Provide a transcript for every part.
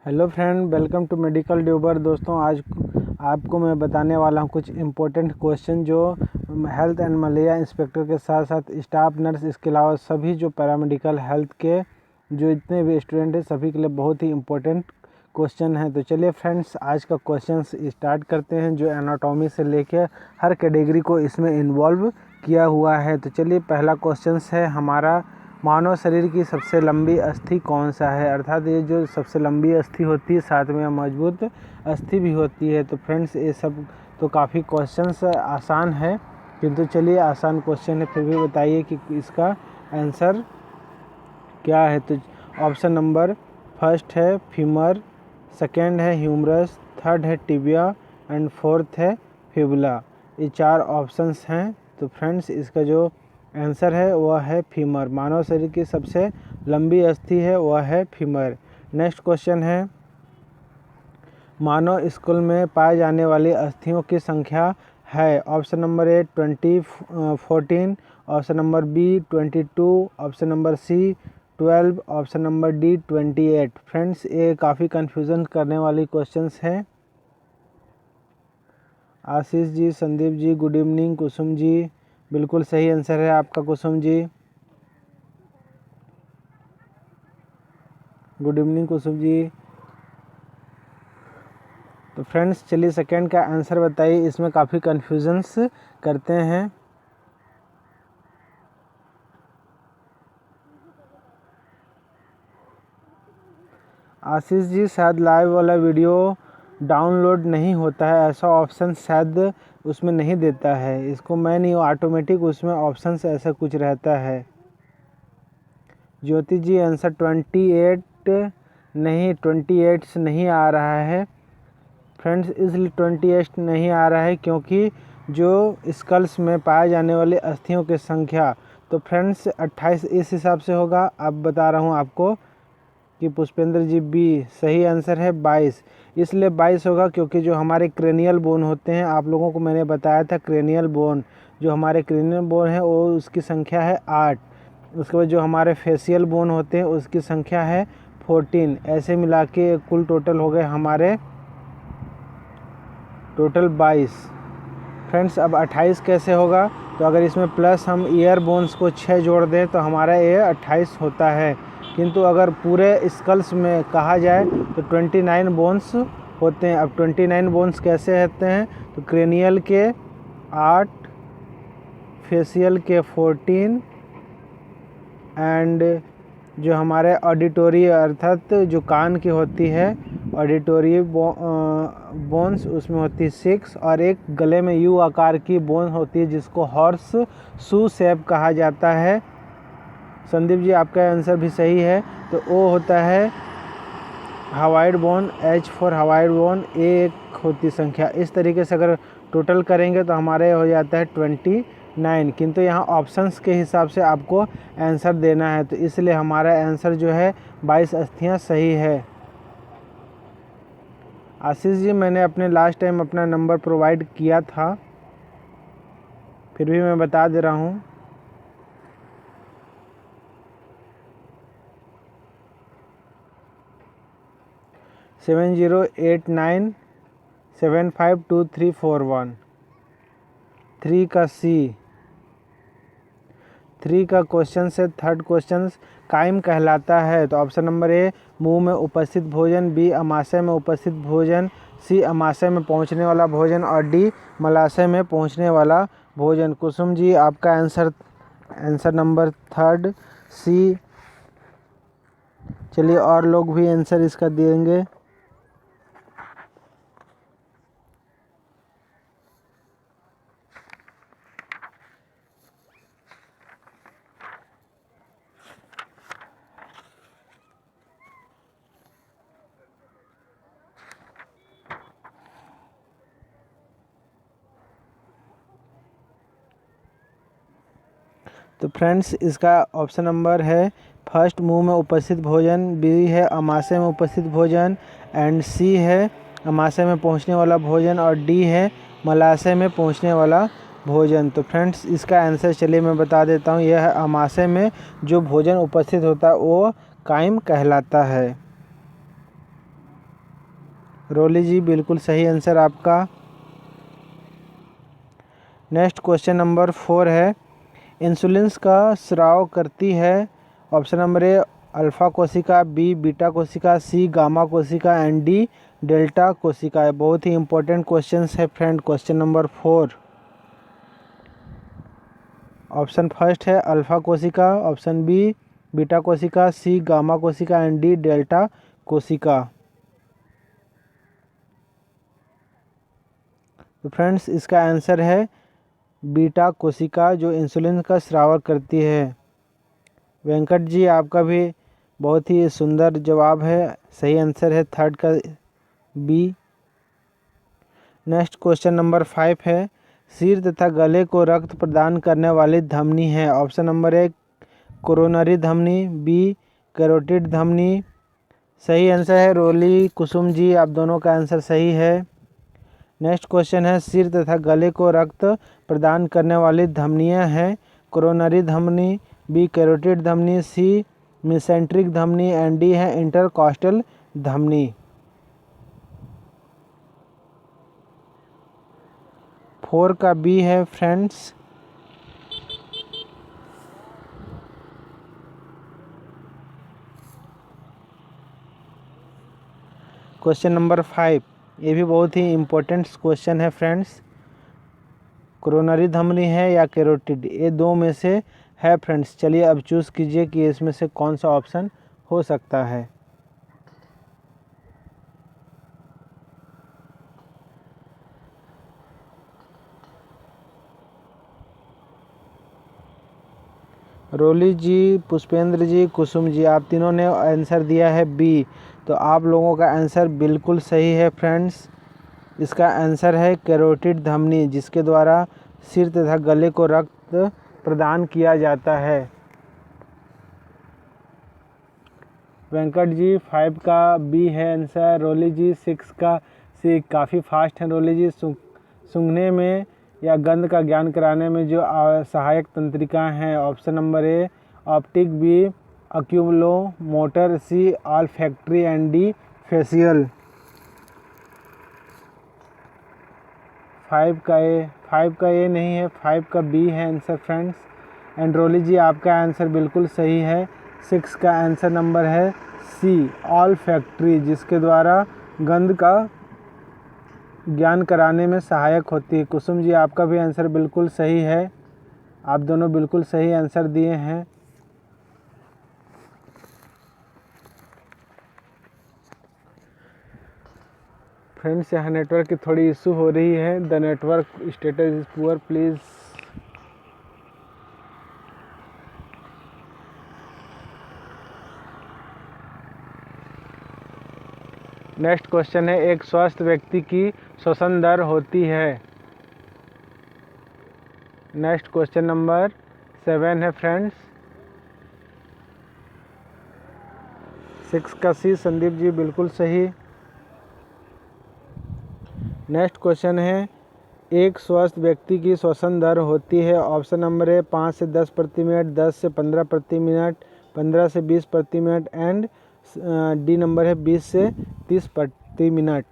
Hello friend, welcome to medical dubber. दोस्तों, आज आपको मैं बताने वाला हूं कुछ इम्पोर्टेंट क्वेश्चन जो हेल्थ एंड मलेरिया इंस्पेक्टर के साथ साथ स्टाफ नर्स, इसके अलावा सभी जो पैरामेडिकल हेल्थ के जो इतने भी स्टूडेंट हैं सभी के लिए बहुत ही इम्पोर्टेंट क्वेश्चन है। तो चलिए फ्रेंड्स, आज का क्वेश्चन स्टार्ट करते हैं जो एनाटॉमी से लेकर हर कैटेगरी को इसमें इन्वॉल्व किया हुआ है। तो चलिए, पहला क्वेश्चन है हमारा, मानव शरीर की सबसे लंबी अस्थि कौन सा है। अर्थात ये जो सबसे लंबी अस्थि होती है साथ में मजबूत अस्थि भी होती है। तो फ्रेंड्स, ये सब तो काफ़ी क्वेश्चंस आसान है, किंतु चलिए आसान क्वेश्चन है फिर भी बताइए कि इसका आंसर क्या है। तो ऑप्शन नंबर फर्स्ट है फीमर, सेकेंड है ह्यूमरस, थर्ड है टिबिया एंड फोर्थ है फिबुला। ये चार ऑप्शंस हैं। तो फ्रेंड्स, इसका जो आंसर है वह है फीमर। मानव शरीर की सबसे लंबी अस्थि है वह है फीमर। नेक्स्ट क्वेश्चन है, मानव स्कूल में पाए जाने वाली अस्थियों की संख्या है। Option number A 14, option number B 22, option number C 12, option number D 28। Friends, ये काफ़ी कन्फ्यूज़न करने वाली क्वेश्चंस हैं। Ashish ji, Sandeep ji, good evening. कुसुम जी, बिल्कुल सही आंसर है आपका कुसुम जी। गुड इवनिंग कुसुम जी। तो फ्रेंड्स, चलिए सेकंड का आंसर बताइए, इसमें काफ़ी कन्फ्यूजन्स करते हैं। आशीष जी, शायद लाइव वाला वीडियो डाउनलोड नहीं होता है, ऐसा ऑप्शन शायद उसमें नहीं देता है। इसको मैं नहीं, ऑटोमेटिक उसमें ऑप्शन ऐसा कुछ रहता है। ज्योति जी, आंसर 28 नहीं, 28 नहीं आ रहा है फ्रेंड्स। इसलिए 28 नहीं आ रहा है क्योंकि जो स्कल्स में पाए जाने वाली अस्थियों की संख्या, तो फ्रेंड्स 28 इस हिसाब से होगा। अब बता रहा हूँ आपको कि पुष्पेंद्र जी बी सही आंसर है 22। इसलिए 22 होगा क्योंकि जो हमारे क्रेनियल बोन होते हैं, आप लोगों को मैंने बताया था क्रेनियल बोन, जो हमारे क्रेनियल बोन है वो उसकी संख्या है 8। उसके बाद जो हमारे फेशियल बोन होते हैं उसकी संख्या है 14। ऐसे मिला के कुल टोटल हो गए हमारे टोटल 22। फ्रेंड्स, अब 28 कैसे होगा? तो अगर इसमें प्लस हम ईयर बोन्स को 6 जोड़ दें तो हमारा ये 28 होता है। किंतु अगर पूरे स्कल्स में कहा जाए तो 29 बोन्स होते हैं। अब 29 बोन्स कैसे होते हैं? तो क्रेनियल के 8, फेशियल के 14 एंड जो हमारे ऑडिटोरी अर्थात जो कान की होती है ऑडिटोरी बोन्स, उसमें होती है 6, और एक गले में यू आकार की बोन होती है जिसको हॉर्स शू शेप कहा जाता है। संदीप जी, आपका आंसर भी सही है। तो वो होता है हवाइड बोन, H फॉर हवाइड बोन, एक होती संख्या। इस तरीके से अगर टोटल करेंगे तो हमारे हो जाता है 29। किंतु यहाँ ऑप्शंस के हिसाब से आपको आंसर देना है, तो इसलिए हमारा आंसर जो है 22 अस्थियाँ सही है। आशीष जी, मैंने अपने लास्ट टाइम अपना नंबर प्रोवाइड किया था, फिर भी मैं बता दे रहा हूँ। सेवन 089752341। 3 का सी, 3 का क्वेश्चन से थर्ड क्वेश्चन कायम कहलाता है। तो ऑप्शन नंबर ए मुंह में उपस्थित भोजन, बी अमाशय में उपस्थित भोजन, सी अमाशय में पहुंचने वाला भोजन और डी मलाशय में पहुंचने वाला भोजन। कुसुम जी, आपका आंसर नंबर थर्ड सी। चलिए, और लोग भी आंसर इसका देंगे। तो फ्रेंड्स, इसका ऑप्शन नंबर है फर्स्ट मुंह में उपस्थित भोजन, बी है अमाशय में उपस्थित भोजन एंड सी है अमाशय में पहुंचने वाला भोजन और डी है मलाशय में पहुंचने वाला भोजन। तो फ्रेंड्स, इसका आंसर चलिए मैं बता देता हूं, यह है अमाशय में जो भोजन उपस्थित होता है वो कायम कहलाता है। रोली जी बिल्कुल सही आंसर आपका। नेक्स्ट क्वेश्चन नंबर 4 है, इंसुलिन का स्राव करती है। ऑप्शन नंबर ए अल्फा कोशिका, बी बीटा कोशिका, सी गामा कोशिका एंड डी डेल्टा कोशिका। बहुत ही इंपॉर्टेंट क्वेश्चन है friend. Question number 4, option first है अल्फा कोशिका, ऑप्शन बी बीटा कोशिका, सी गामा कोशिका एंड डी डेल्टा कोशिका। तो फ्रेंड्स इसका आंसर है बीटा कोशिका, जो इंसुलिन का स्राव करती है। वेंकट जी आपका भी बहुत ही सुंदर जवाब है, सही आंसर है थर्ड का बी। नेक्स्ट क्वेश्चन नंबर 5 है, सिर तथा गले को रक्त प्रदान करने वाली धमनी है। ऑप्शन नंबर ए कोरोनरी धमनी, बी कैरोटिड धमनी। सही आंसर है रोली कुसुम जी, आप दोनों का आंसर सही है। नेक्स्ट क्वेश्चन है, सिर तथा गले को रक्त प्रदान करने वाली धमनियां हैं। कोरोनरी धमनी, बी कैरोटिड धमनी, सी मेसेंट्रिक धमनी एंड डी है इंटरकॉस्टल धमनी। 4 का बी है फ्रेंड्स। क्वेश्चन नंबर 5, ये भी बहुत ही इम्पोर्टेंट क्वेश्चन है फ्रेंड्स। कोरोनरी धमनी है या कैरोटिड, ये दो में से है फ्रेंड्स। चलिए अब चूज़ कीजिए कि इसमें से कौन सा ऑप्शन हो सकता है। रोली जी, पुष्पेंद्र जी, कुसुम जी, आप तीनों ने आंसर दिया है बी। तो आप लोगों का आंसर बिल्कुल सही है फ्रेंड्स। इसका आंसर है कैरोटिड धमनी, जिसके द्वारा सिर तथा गले को रक्त प्रदान किया जाता है। वेंकट जी 5 का बी है आंसर। रोली जी 6 का सी। काफ़ी फास्ट है रोली जी। सूंघने में या गंध का ज्ञान कराने में जो सहायक तंत्रिका हैं। Option number A optic, B oculomotor, C olfactory and D facial. 5 का ए नहीं है, 5 का बी है आंसर फ्रेंड्स। एंड्रोली जी आपका आंसर बिल्कुल सही है। 6 का आंसर नंबर है सी ऑल्फैक्टरी, जिसके द्वारा गंध का ज्ञान कराने में सहायक होती है। कुसुम जी आपका भी आंसर बिल्कुल सही है, आप दोनों बिल्कुल सही आंसर दिए हैं। फ्रेंड्स यहाँ नेटवर्क की थोड़ी इशू हो रही है। The network status is poor, please. Next question है, एक स्वस्थ व्यक्ति की श्वसन दर होती है। नेक्स्ट क्वेश्चन नंबर 7 है फ्रेंड्स। 6 का सी, संदीप जी बिल्कुल सही। नेक्स्ट क्वेश्चन है, एक स्वस्थ व्यक्ति की श्वसन दर होती है। ऑप्शन नंबर ए 5 से 10 प्रति मिनट, 10 से 15 प्रति मिनट, 15 से 20 प्रति मिनट एंड डी नंबर है 20 से 30 प्रति मिनट।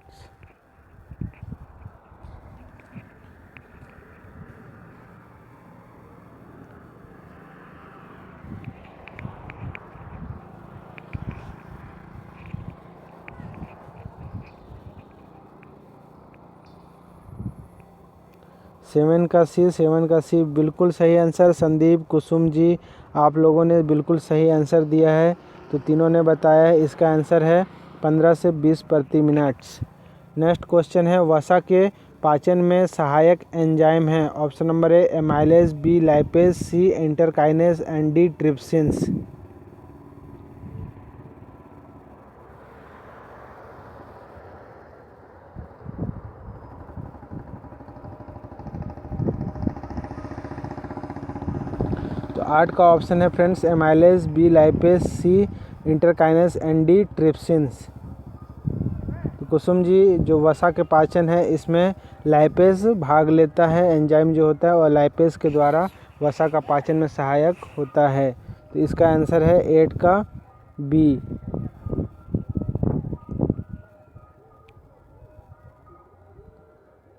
सेवन का सी बिल्कुल सही आंसर। संदीप, कुसुम जी आप लोगों ने बिल्कुल सही आंसर दिया है। तो तीनों ने बताया है, इसका आंसर है 15 से 20 प्रति मिनट। नेक्स्ट क्वेश्चन है, वसा के पाचन में सहायक एंजाइम है। Option number A amylase, B lipase, C enterokinase and D trypsins. तो 8 का ऑप्शन है friends amylase, B lipase, C enterokinase and D trypsins. तो कुसुम जी, जो वसा के पाचन है इसमें लाइपेज भाग लेता है। एंजाइम जो होता है वह लाइपेज के द्वारा वसा का पाचन में सहायक होता है। तो इसका आंसर है 8 का बी।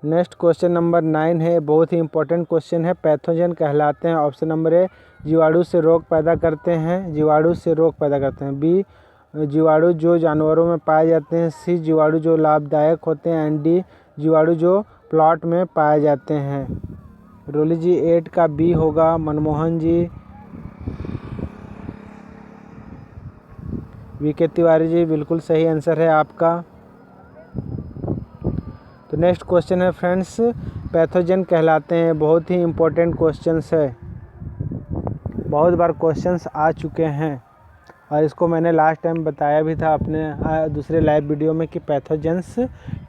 नेक्स्ट क्वेश्चन नंबर 9 है, बहुत ही इंपॉर्टेंट क्वेश्चन है। पैथोजन कहलाते हैं। ऑप्शन नंबर ए जीवाणु से रोग पैदा करते हैं, जीवाणु से रोग पैदा करते हैं। बी जीवाणु जो जानवरों में पाए जाते हैं। सी जीवाणु जो लाभदायक होते हैं। एंड डी जीवाणु जो प्लॉट में पाए जाते हैं। रोली जी 8 का बी होगा। मनमोहन जी, वीके तिवारी जी बिल्कुल सही आंसर है आपका। तो नेक्स्ट क्वेश्चन है फ्रेंड्स, पैथोजन कहलाते हैं। बहुत ही इम्पोर्टेंट क्वेश्चंस है, बहुत बार क्वेश्चंस आ चुके हैं और इसको मैंने लास्ट टाइम बताया भी था अपने दूसरे लाइव वीडियो में कि पैथोजेंस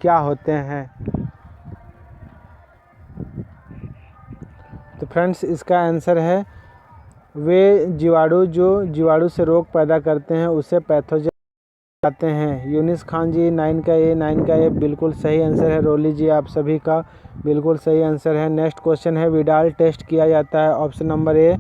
क्या होते हैं। तो फ्रेंड्स इसका आंसर है वे जीवाणु जो जीवाणु से रोग पैदा करते हैं उसे पैथोजन कहते हैं। यूनिस खान जी 9 का ए बिल्कुल सही आंसर है। रोली जी आप सभी का बिल्कुल सही आंसर है। नेक्स्ट क्वेश्चन है, विडाल टेस्ट किया जाता है। ऑप्शन नंबर ए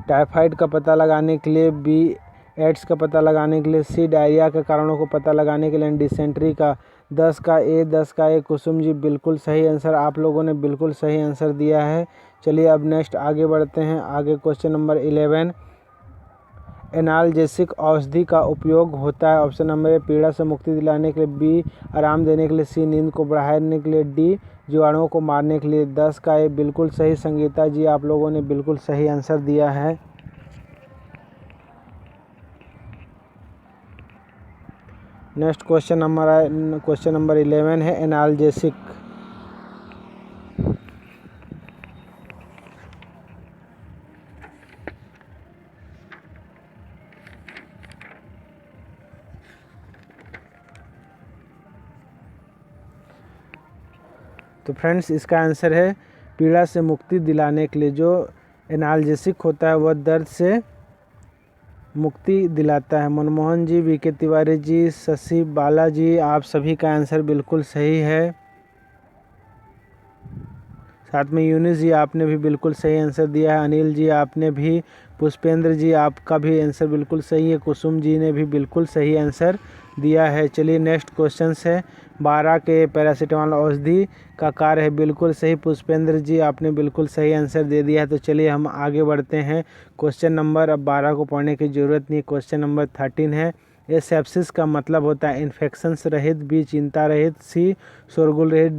टाइफाइड का पता लगाने के लिए। बी एड्स का पता लगाने के लिए। सी डायरिया के कारणों को पता लगाने के लिए। डिसेंट्री का। 10 का ए कुसुम जी बिल्कुल सही आंसर, आप लोगों ने बिल्कुल सही आंसर दिया है। चलिए अब नेक्स्ट आगे बढ़ते हैं। आगे क्वेश्चन नंबर 11, एनाल्जेसिक औषधि का उपयोग होता है। ऑप्शन नंबर ए पीड़ा से मुक्ति दिलाने के लिए। बी आराम देने के लिए। सी नींद को बढ़ाने के लिए। डी जीवाणुओं को मारने के लिए। 10 का ए बिल्कुल सही। संगीता जी आप लोगों ने बिल्कुल सही आंसर दिया है। नेक्स्ट क्वेश्चन नंबर 11 है, एनाल्जेसिक। तो फ्रेंड्स इसका आंसर है पीड़ा से मुक्ति दिलाने के लिए। जो एनाल्जेसिक होता है वह दर्द से मुक्ति दिलाता है। मनमोहन जी, वीके तिवारी जी, शशि बाला जी आप सभी का आंसर बिल्कुल सही है। साथ में यूनिस जी आपने भी बिल्कुल सही आंसर दिया है। अनिल जी आपने भी। पुष्पेंद्र जी आपका भी आंसर बिल्कुल सही है। कुसुम जी ने भी बिल्कुल सही आंसर दिया है। चलिए नेक्स्ट क्वेश्चन है, 12 के पैरासीटामोल औषधि का कार्य है। बिल्कुल सही पुष्पेंद्र जी आपने बिल्कुल सही आंसर दे दिया है। तो चलिए हम आगे बढ़ते हैं। क्वेश्चन नंबर अब 12 को पढ़ने की ज़रूरत नहीं। क्वेश्चन नंबर 13 है, ये सेप्सिस का मतलब होता है इन्फेक्शन रहित। बी चिंता रहित। सी शोरगुल रहित।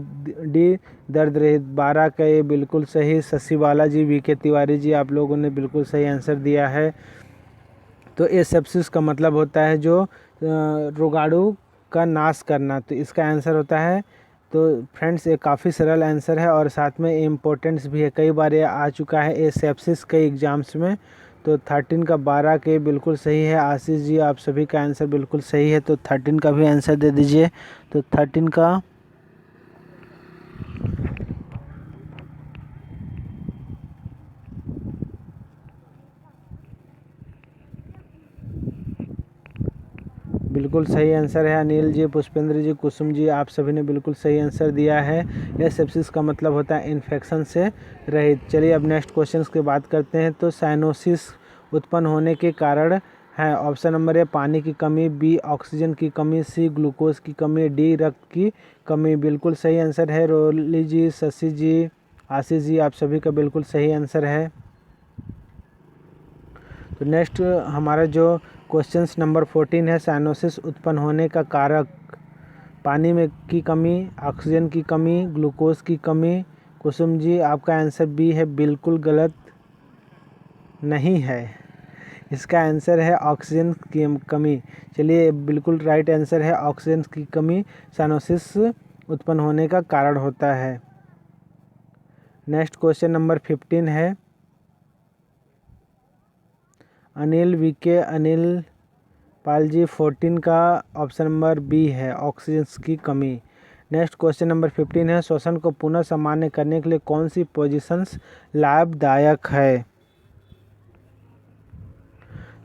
डी दर्द रहित। 12 का ये बिल्कुल सही। शशि बाला जी, वीके तिवारी जी आप लोगों ने बिल्कुल सही आंसर दिया है। तो ये सेप्सिस का मतलब होता है जो रोगाणु का नाश करना। तो इसका आंसर होता है, तो फ्रेंड्स ये काफ़ी सरल आंसर है और साथ में इम्पोर्टेंस भी है। कई बार ये आ चुका है ये सेप्सिस कई एग्जाम्स में। तो 13 का 12 के बिल्कुल सही है। आशीष जी आप सभी का आंसर बिल्कुल सही है। तो 13 का भी आंसर दे दीजिए। तो 13 का बिल्कुल सही आंसर है। अनिल जी, पुष्पेंद्र जी, कुसुम जी आप सभी ने बिल्कुल सही आंसर दिया है। यह सेप्सिस का मतलब होता है इन्फेक्शन से रहित। चलिए अब नेक्स्ट क्वेश्चन की बात करते हैं। तो साइनोसिस उत्पन्न होने के कारण है। ऑप्शन नंबर ए पानी की कमी। बी ऑक्सीजन की कमी। सी ग्लूकोज की कमी। डी रक्त की कमी। बिल्कुल सही आंसर है। रोली जी, शशि जी, आशीष जी आप सभी का बिल्कुल सही आंसर है। तो नेक्स्ट हमारा जो क्वेश्चन नंबर 14 है, साइनोसिस उत्पन्न होने का कारक। पानी में की कमी, ऑक्सीजन की कमी, ग्लूकोज की कमी। कुसुम जी आपका आंसर बी है, बिल्कुल गलत नहीं है। इसका आंसर है ऑक्सीजन की कमी। चलिए बिल्कुल राइट आंसर है, ऑक्सीजन की कमी साइनोसिस उत्पन्न होने का कारण होता है। नेक्स्ट क्वेश्चन नंबर 15 है, अनिल वीके अनिल पाल जी 14 का ऑप्शन नंबर बी है, ऑक्सीजन की कमी। नेक्स्ट क्वेश्चन नंबर 15 है, श्वसन को पुनः सामान्य करने के लिए कौन सी पोजीशंस लाभदायक है।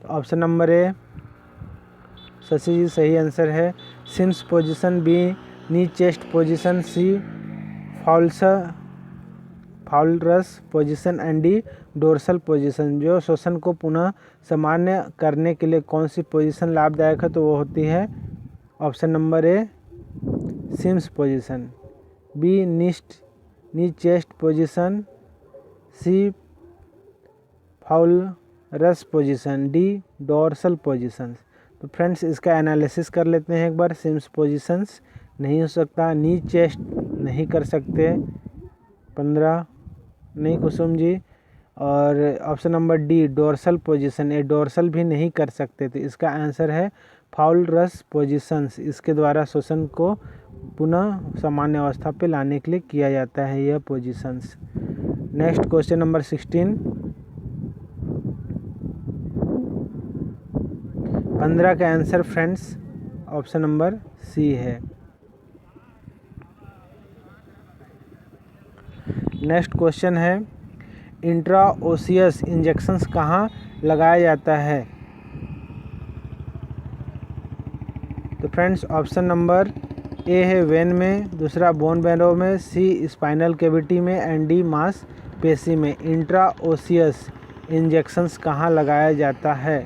तो option number A Shashi ji सही आंसर है। Sims position. B knee chest position. C Fowler's position and D dorsal position. जो श्वसन को पुनः सामान्य करने के लिए कौन सी पोजीशन लाभदायक है, तो वो होती है option number A Sims position, B knee chest position, C Fowler's position, D dorsal positions. तो फ्रेंड्स इसका एनालिसिस कर लेते हैं एक बार। सिम्स पोजीशंस नहीं हो सकता, नी चेस्ट नहीं कर सकते, 15 नहीं कुसुम जी, और option number D dorsal position, ये डोर्सल भी नहीं कर सकते। तो इसका आंसर है फाउलरस पोजीशंस। इसके द्वारा श्वसन को पुनः सामान्य अवस्था पे लाने के लिए किया जाता है यह पोजीशंस। नेक्स्ट क्वेश्चन नंबर 16, 15 का answer friends option number C है। नेक्स्ट क्वेश्चन है इंट्राओसियस इंजेक्शंस कहाँ लगाया जाता है? तो फ्रेंड्स ऑप्शन नंबर ए है वेन में, दूसरा बोन मैरो में, सी स्पाइनल कैविटी में एंड डी मांसपेशी में। इंट्राओसियस इंजेक्शंस कहाँ लगाया जाता है?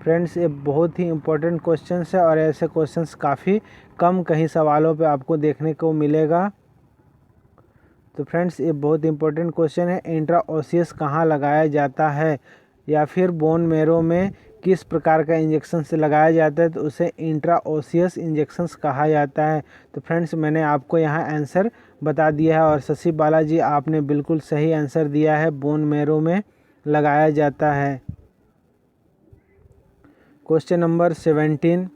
फ्रेंड्स ये बहुत ही इम्पोर्टेंट क्वेश्चंस है और ऐसे क्वेश्चंस काफ़ी कम कहीं सवालों पे आपको देखने को मिलेगा। तो फ्रेंड्स ये बहुत इंपॉर्टेंट क्वेश्चन है, इंट्राओसियस कहाँ लगाया जाता है या फिर बोन मैरो में किस प्रकार का इंजेक्शन से लगाया जाता है, तो उसे इंट्राओसियस इंजेक्शंस कहा जाता है। तो फ्रेंड्स मैंने आपको यहाँ आंसर बता दिया है और शशि बालाजी आपने बिल्कुल सही आंसर दिया है, बोन मैरो में लगाया जाता है। क्वेश्चन नंबर 17,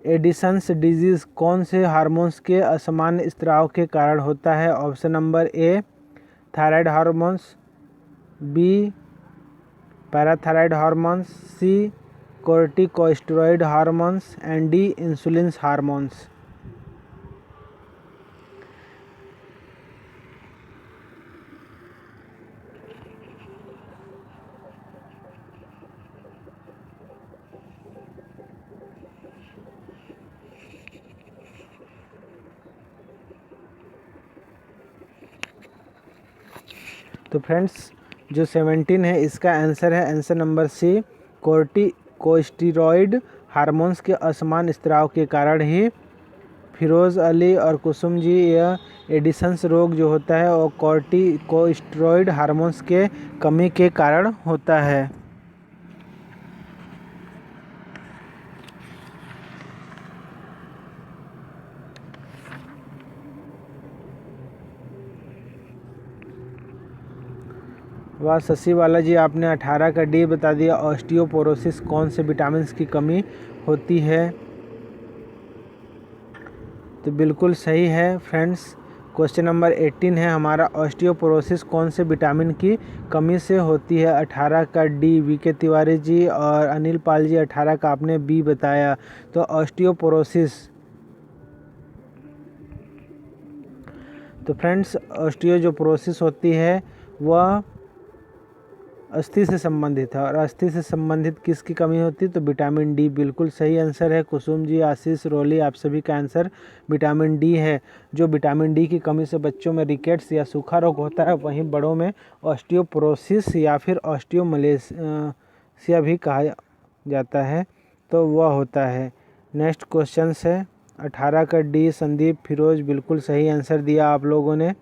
एडिसन्स डिजीज़ कौन से हार्मोन्स के असामान्य स्त्राव के कारण होता है? Option number A thyroid hormones, B parathyroid hormones, C corticosteroid hormones and D insulin hormones. तो फ्रेंड्स जो 17 है इसका आंसर है answer number C corticosteroid hormones के असमान स्त्राव के कारण ही फिरोज़ अली और कुसुम जी यह एडिसन्स रोग जो होता है वो कोर्टिकोस्टेरॉइड हार्मोन्स के कमी के कारण होता है। वाह शशि बालाजी आपने 18 का डी बता दिया। ऑस्टियोपोरोसिस कौन से विटामिन की कमी होती है? तो बिल्कुल सही है फ्रेंड्स। क्वेश्चन नंबर 18 है हमारा, ऑस्टियोपोरोसिस कौन से विटामिन की कमी से होती है? 18 का डी वीके तिवारी जी और अनिल पाल जी 18 का आपने बी बताया। तो ऑस्टियोपोरोसिस, तो फ्रेंड्स ऑस्टियो जो पोरोसिस होती है वह अस्थि से संबंधित है और अस्थि से संबंधित किसकी कमी होती है? तो विटामिन डी। बिल्कुल सही आंसर है कुसुम जी, आशीष, रोली आप सभी का आंसर विटामिन डी है। जो विटामिन डी की कमी से बच्चों में रिकेट्स या सूखा रोग होता है, वहीं बड़ों में ऑस्टियोपोरोसिस या फिर ऑस्टियोमलेशिया भी कहा जाता है, तो वह होता है। नेक्स्ट क्वेश्चन है 18 का डी संदीप फिरोज, बिल्कुल सही आंसर दिया आप लोगों ने।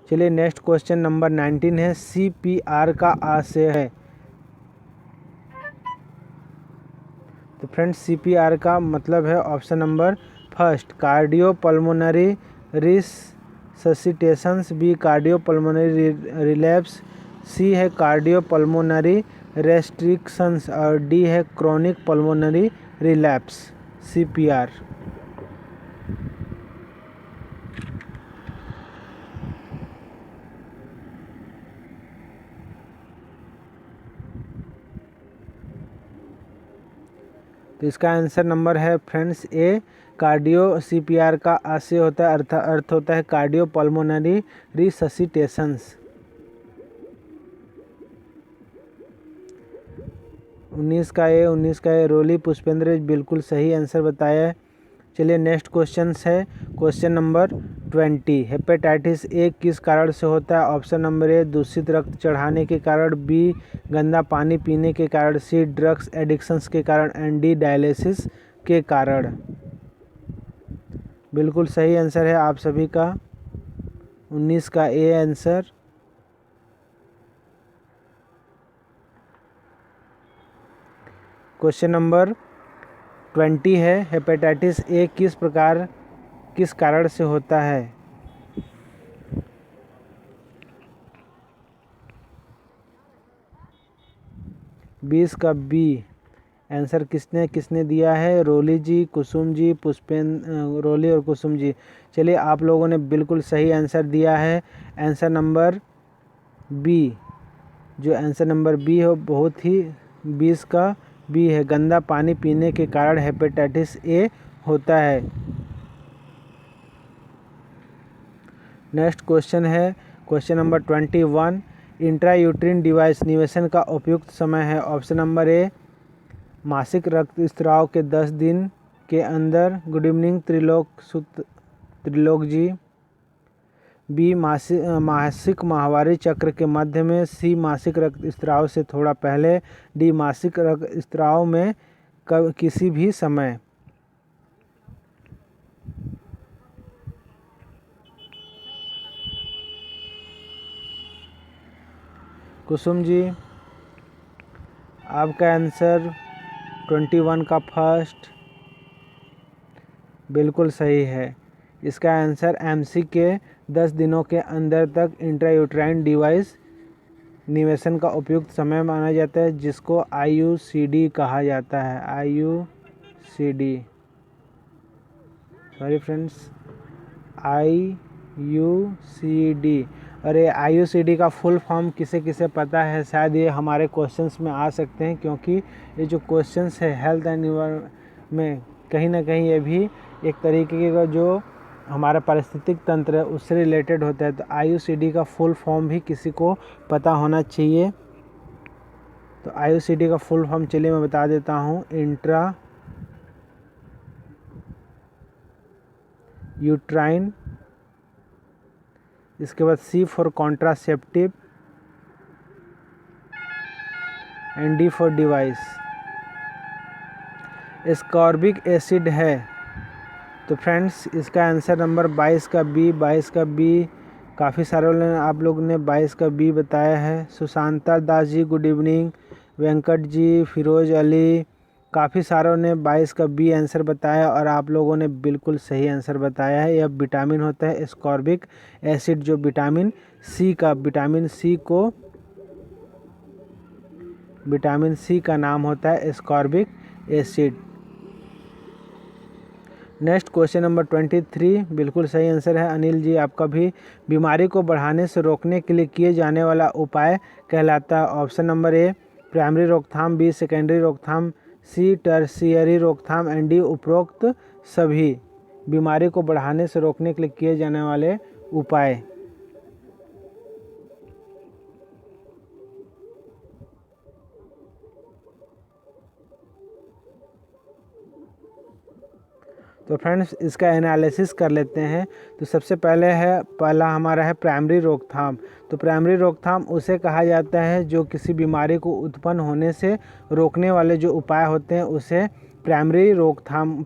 चलिए नेक्स्ट क्वेश्चन नंबर 19 है, CPR का आशय है। तो फ्रेंड्स CPR का मतलब है option number first cardiopulmonary resuscitations, B cardiopulmonary relapse, C है कार्डियोपल्मोनरी रेस्ट्रिक्शंस और डी है क्रोनिक पल्मोनरी रिलैप्स। CPR तो इसका आंसर नंबर है फ्रेंड्स ए कार्डियो। CPR का आशय होता है अर्थ होता है कार्डियो पल्मोनरी रिससिटेशंस। 19 का ए रोली पुष्पेंद्र बिल्कुल सही आंसर बताया है। चलिए नेक्स्ट क्वेश्चन है क्वेश्चन नंबर 20, हेपेटाइटिस ए किस कारण से होता है? ऑप्शन नंबर ए दूषित रक्त चढ़ाने के कारण, बी गंदा पानी पीने के कारण, सी ड्रग्स एडिक्शंस के कारण एंड डी डायलिसिस के कारण। बिल्कुल सही आंसर है आप सभी का, 19 का ए आंसर। क्वेश्चन नंबर 20 है, हेपेटाइटिस ए किस कारण से होता है? 20 का बी आंसर किसने दिया है? रोली जी, कुसुम जी, रोली और कुसुम जी। चलिए, आप लोगों ने बिल्कुल सही आंसर दिया है। आंसर नंबर बी, जो आंसर नंबर बी है बहुत ही 20 का बी है, गंदा पानी पीने के कारण हेपेटाइटिस ए होता है। नेक्स्ट क्वेश्चन है क्वेश्चन नंबर 21, इंट्रायूट्रिन डिवाइस निवेशन का उपयुक्त समय है। ऑप्शन नंबर ए, मासिक रक्त स्राव के 10 दिन के अंदर। गुड इवनिंग त्रिलोक जी। बी, मासिक माहवारी चक्र के मध्य में। सी, मासिक रक्त स्राव से थोड़ा पहले। डी, मासिक रक्त स्राव में किसी भी समय। कुसुम जी, आपका आंसर 21 का फर्स्ट बिल्कुल सही है। इसका आंसर एमसी के 10 दिनों के अंदर तक इंट्रायूट्राइन डिवाइस निवेशन का उपयुक्त समय माना जाता है, जिसको IUCD कहा जाता है। IUCD, sorry friends, IUCD। अरे, IUCD का फुल फॉर्म किसे पता है? शायद ये हमारे क्वेश्चंस में आ सकते हैं, क्योंकि ये जो क्वेश्चंस है हेल्थ एंड में कहीं ना कहीं ये भी एक तरीके का जो हमारा पारिस्थितिक तंत्र है उससे रिलेटेड होता है। तो IUCD का फुल फॉर्म भी किसी को पता होना चाहिए। तो IUCD का फुल फॉर्म चलिए मैं बता देता हूँ, इंट्रा यूट्राइन, इसके बाद C for contraceptive and D for device. Ascorbic acid है। तो फ्रेंड्स, इसका आंसर नंबर 22 का बी। काफ़ी सारे आप लोग ने 22 का बी बताया है। Sushanta Das ji, good evening. वेंकट जी, फिरोज अली, काफ़ी सारों ने 22 का बी आंसर बताया और आप लोगों ने बिल्कुल सही आंसर बताया है। यह विटामिन होता है एस्कॉर्बिक एसिड, जो विटामिन सी का नाम होता है ascorbic acid. Next question number 23, बिल्कुल सही आंसर है अनिल जी आपका भी। बीमारी को बढ़ाने से रोकने के लिए किए जाने वाला उपाय कहलाता है। ऑप्शन नंबर ए, प्राइमरी रोकथाम। बी, सेकेंडरी रोकथाम। सी, टर्शियरी रोकथाम एंड डी, उपरोक्त सभी। बीमारी को बढ़ाने से रोकने के लिए किए जाने वाले उपाय। तो फ्रेंड्स, इसका एनालिसिस कर लेते हैं। तो सबसे पहला हमारा है प्राइमरी रोकथाम। तो प्राइमरी रोकथाम उसे कहा जाता है जो किसी बीमारी को उत्पन्न होने से रोकने वाले जो उपाय होते हैं उसे प्राइमरी रोकथाम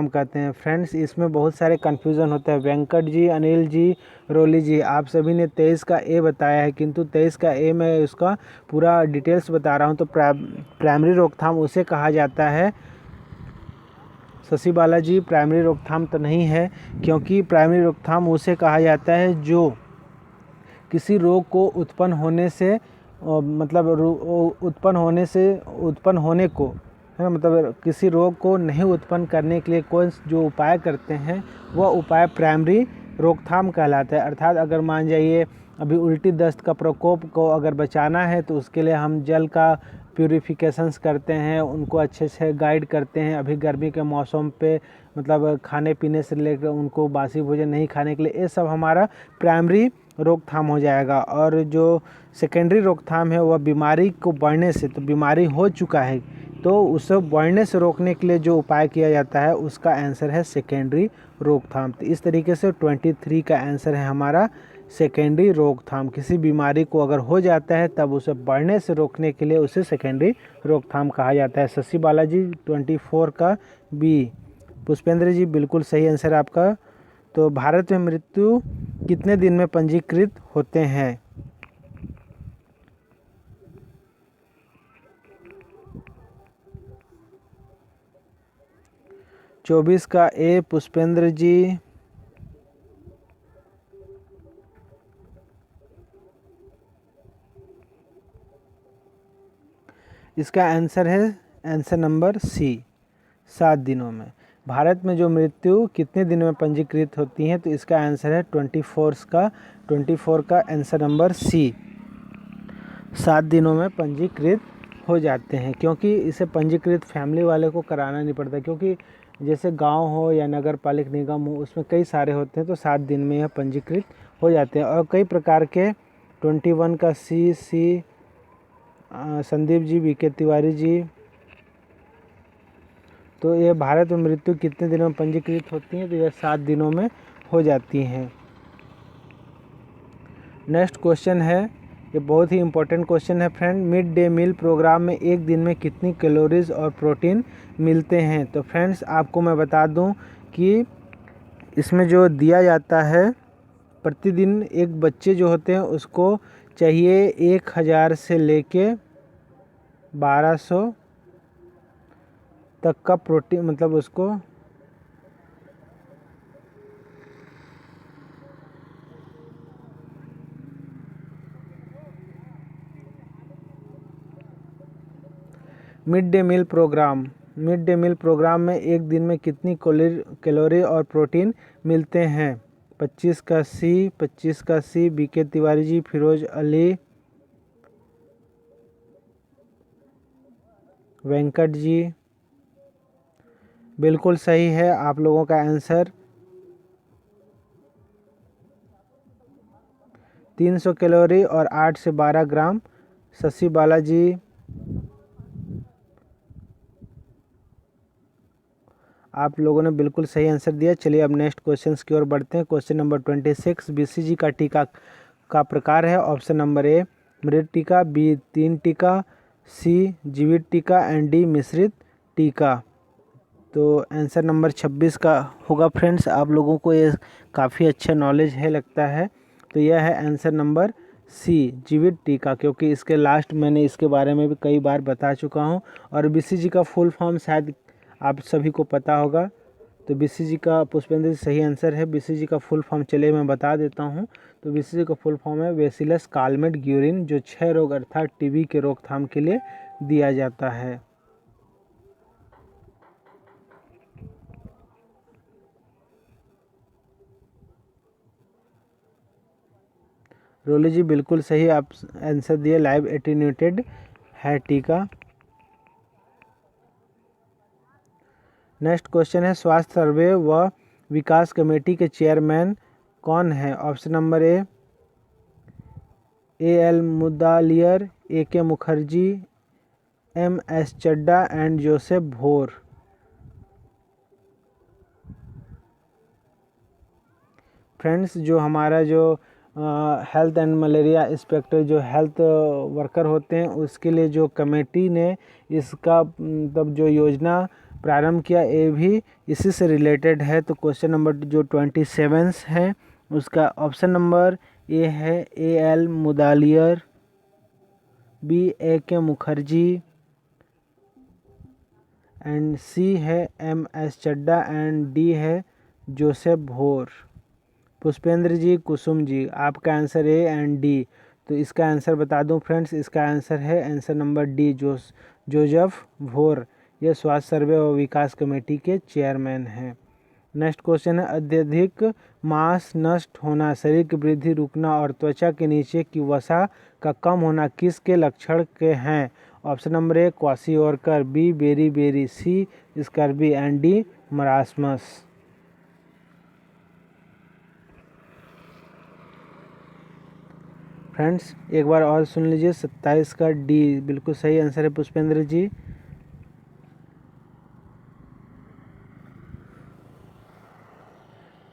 कहते हैं। फ्रेंड्स, इसमें बहुत सारे कन्फ्यूज़न होते हैं। वेंकट जी, अनिल जी, रोली जी, आप सभी ने 23 का ए बताया है, किंतु 23 का ए मैं उसका पूरा डिटेल्स बता रहा हूँ। तो प्राइमरी रोकथाम उसे कहा जाता है, शशि बालाजी, प्राइमरी रोकथाम तो नहीं है, क्योंकि प्राइमरी रोकथाम उसे कहा जाता है जो किसी रोग को उत्पन्न होने को है, मतलब किसी रोग को नहीं उत्पन्न करने के लिए कोई जो उपाय करते हैं वह उपाय प्राइमरी रोकथाम कहलाता है। अर्थात अगर मान जाइए अभी उल्टी दस्त का प्रकोप को अगर बचाना है तो उसके लिए हम जल का प्यूरिफिकेशंस करते हैं, उनको अच्छे से गाइड करते हैं। अभी गर्मी के मौसम पे मतलब खाने पीने से लेकर उनको बासी भोजन नहीं खाने के लिए, ये सब हमारा प्राइमरी रोकथाम हो जाएगा। और जो सेकेंडरी रोकथाम है वह बीमारी को बढ़ने से, तो बीमारी हो चुका है तो उसे बढ़ने से रोकने के लिए जो उपाय किया जाता है उसका आंसर है सेकेंडरी रोकथाम। तो इस तरीके से 23 का आंसर है हमारा सेकेंडरी रोकथाम। किसी बीमारी को अगर हो जाता है तब उसे बढ़ने से रोकने के लिए उसे सेकेंडरी रोकथाम कहा जाता है। शशि बालाजी 24 का बी। पुष्पेंद्र जी बिल्कुल सही आंसर आपका। तो भारत में मृत्यु कितने दिन में पंजीकृत होते हैं? 24 का ए पुष्पेंद्र जी। इसका आंसर है आंसर नंबर सी, 7 दिनों में। भारत में जो मृत्यु कितने दिनों में पंजीकृत होती हैं, तो इसका आंसर है 24 का आंसर नंबर सी, 7 दिनों में पंजीकृत हो जाते हैं। क्योंकि इसे पंजीकृत फैमिली वाले को कराना नहीं पड़ता, क्योंकि जैसे गांव हो या नगर पालिक निगम हो उसमें कई सारे होते हैं, तो 7 दिन में यह पंजीकृत हो जाते हैं। और कई प्रकार के 21 का सी संदीप जी, बीके तिवारी जी। तो ये भारत में मृत्यु कितने दिनों में पंजीकृत होती है, तो यह 7 दिनों में हो जाती हैं। नेक्स्ट क्वेश्चन है, ये बहुत ही इंपॉर्टेंट क्वेश्चन है friend. Mid day meal programme में एक दिन में कितनी कैलोरीज और प्रोटीन मिलते हैं? तो फ्रेंड्स आपको मैं बता दूं कि इसमें जो दिया जाता है, प्रतिदिन एक बच्चे जो होते हैं उसको चाहिए 1000 से लेके 1200 तक का प्रोटीन, मतलब उसको मिड डे मील प्रोग्राम में एक दिन में कितनी कैलोरी और प्रोटीन मिलते हैं? 25 का सी बीके तिवारी जी, फिरोज अली, वेंकट जी। बिल्कुल सही है आप लोगों का आंसर। 300 कैलोरी और 8 से 12 ग्राम। शशि बालाजी, आप लोगों ने बिल्कुल सही आंसर दिया। चलिए अब नेक्स्ट क्वेश्चन की ओर बढ़ते हैं। क्वेश्चन नंबर 26, बीसीजी का टीका का प्रकार है। ऑप्शन नंबर ए मृत टीका, बी 3 टीका, सी जीवित टीका एंड डी मिश्रित टीका। तो आंसर नंबर 26 का होगा फ्रेंड्स। आप लोगों को ये काफ़ी अच्छा नॉलेज है लगता है। तो यह है आंसर नंबर सी, जीवित टीका, क्योंकि इसके लास्ट मैंने इसके बारे में भी कई बार बता चुका हूँ। और बीसीजी का फुल फॉर्म शायद आप सभी को पता होगा। तो बीसीजी का पुष्पेंद्र जी सही आंसर है। बीसीजी का फुल फॉर्म चलिए मैं बता देता हूँ। तो बीसीजी का फुल फॉर्म है बेसिलस कालमेट ग्यूरिन, जो 6 रोग अर्थात टीबी के रोकथाम के लिए दिया जाता है। रोली जी बिल्कुल सही आप आंसर दिए, लाइव एटीन्यूटेड है टीका। नेक्स्ट क्वेश्चन है, स्वास्थ्य सर्वे व विकास कमेटी के चेयरमैन कौन है? Option number A L Mudaliar, A K Mukherjee, M S Chadda and Joseph Bhore. Friends जो हमारा जो हेल्थ एंड मलेरिया इंस्पेक्टर जो हेल्थ वर्कर होते हैं उसके लिए जो कमेटी ने इसका तब जो योजना प्रारंभ किया, ये भी इसी से रिलेटेड है। तो क्वेश्चन नंबर जो 27 है उसका ऑप्शन नंबर ए है A L Mudaliar, B A K Mukherjee and C है M S Chadda and D है जोसेफ भोर। पुष्पेंद्र जी, कुसुम जी, आपका आंसर ए एंड डी। तो इसका आंसर बता दूं फ्रेंड्स, इसका आंसर है आंसर नंबर डी, जोसेफ भोर। ये स्वास्थ्य सर्वे और विकास कमेटी के चेयरमैन हैं। नेक्स्ट क्वेश्चन है, अत्यधिक मांस नष्ट होना, शरीर की वृद्धि रुकना और त्वचा के नीचे की वसा का कम होना किसके लक्षण के हैं? Option number A kwashiorkor, B beriberi, C scurvy and D marasmus. Friends एक बार और सुन लीजिए, 27 का डी बिल्कुल सही आंसर है पुष्पेंद्र जी।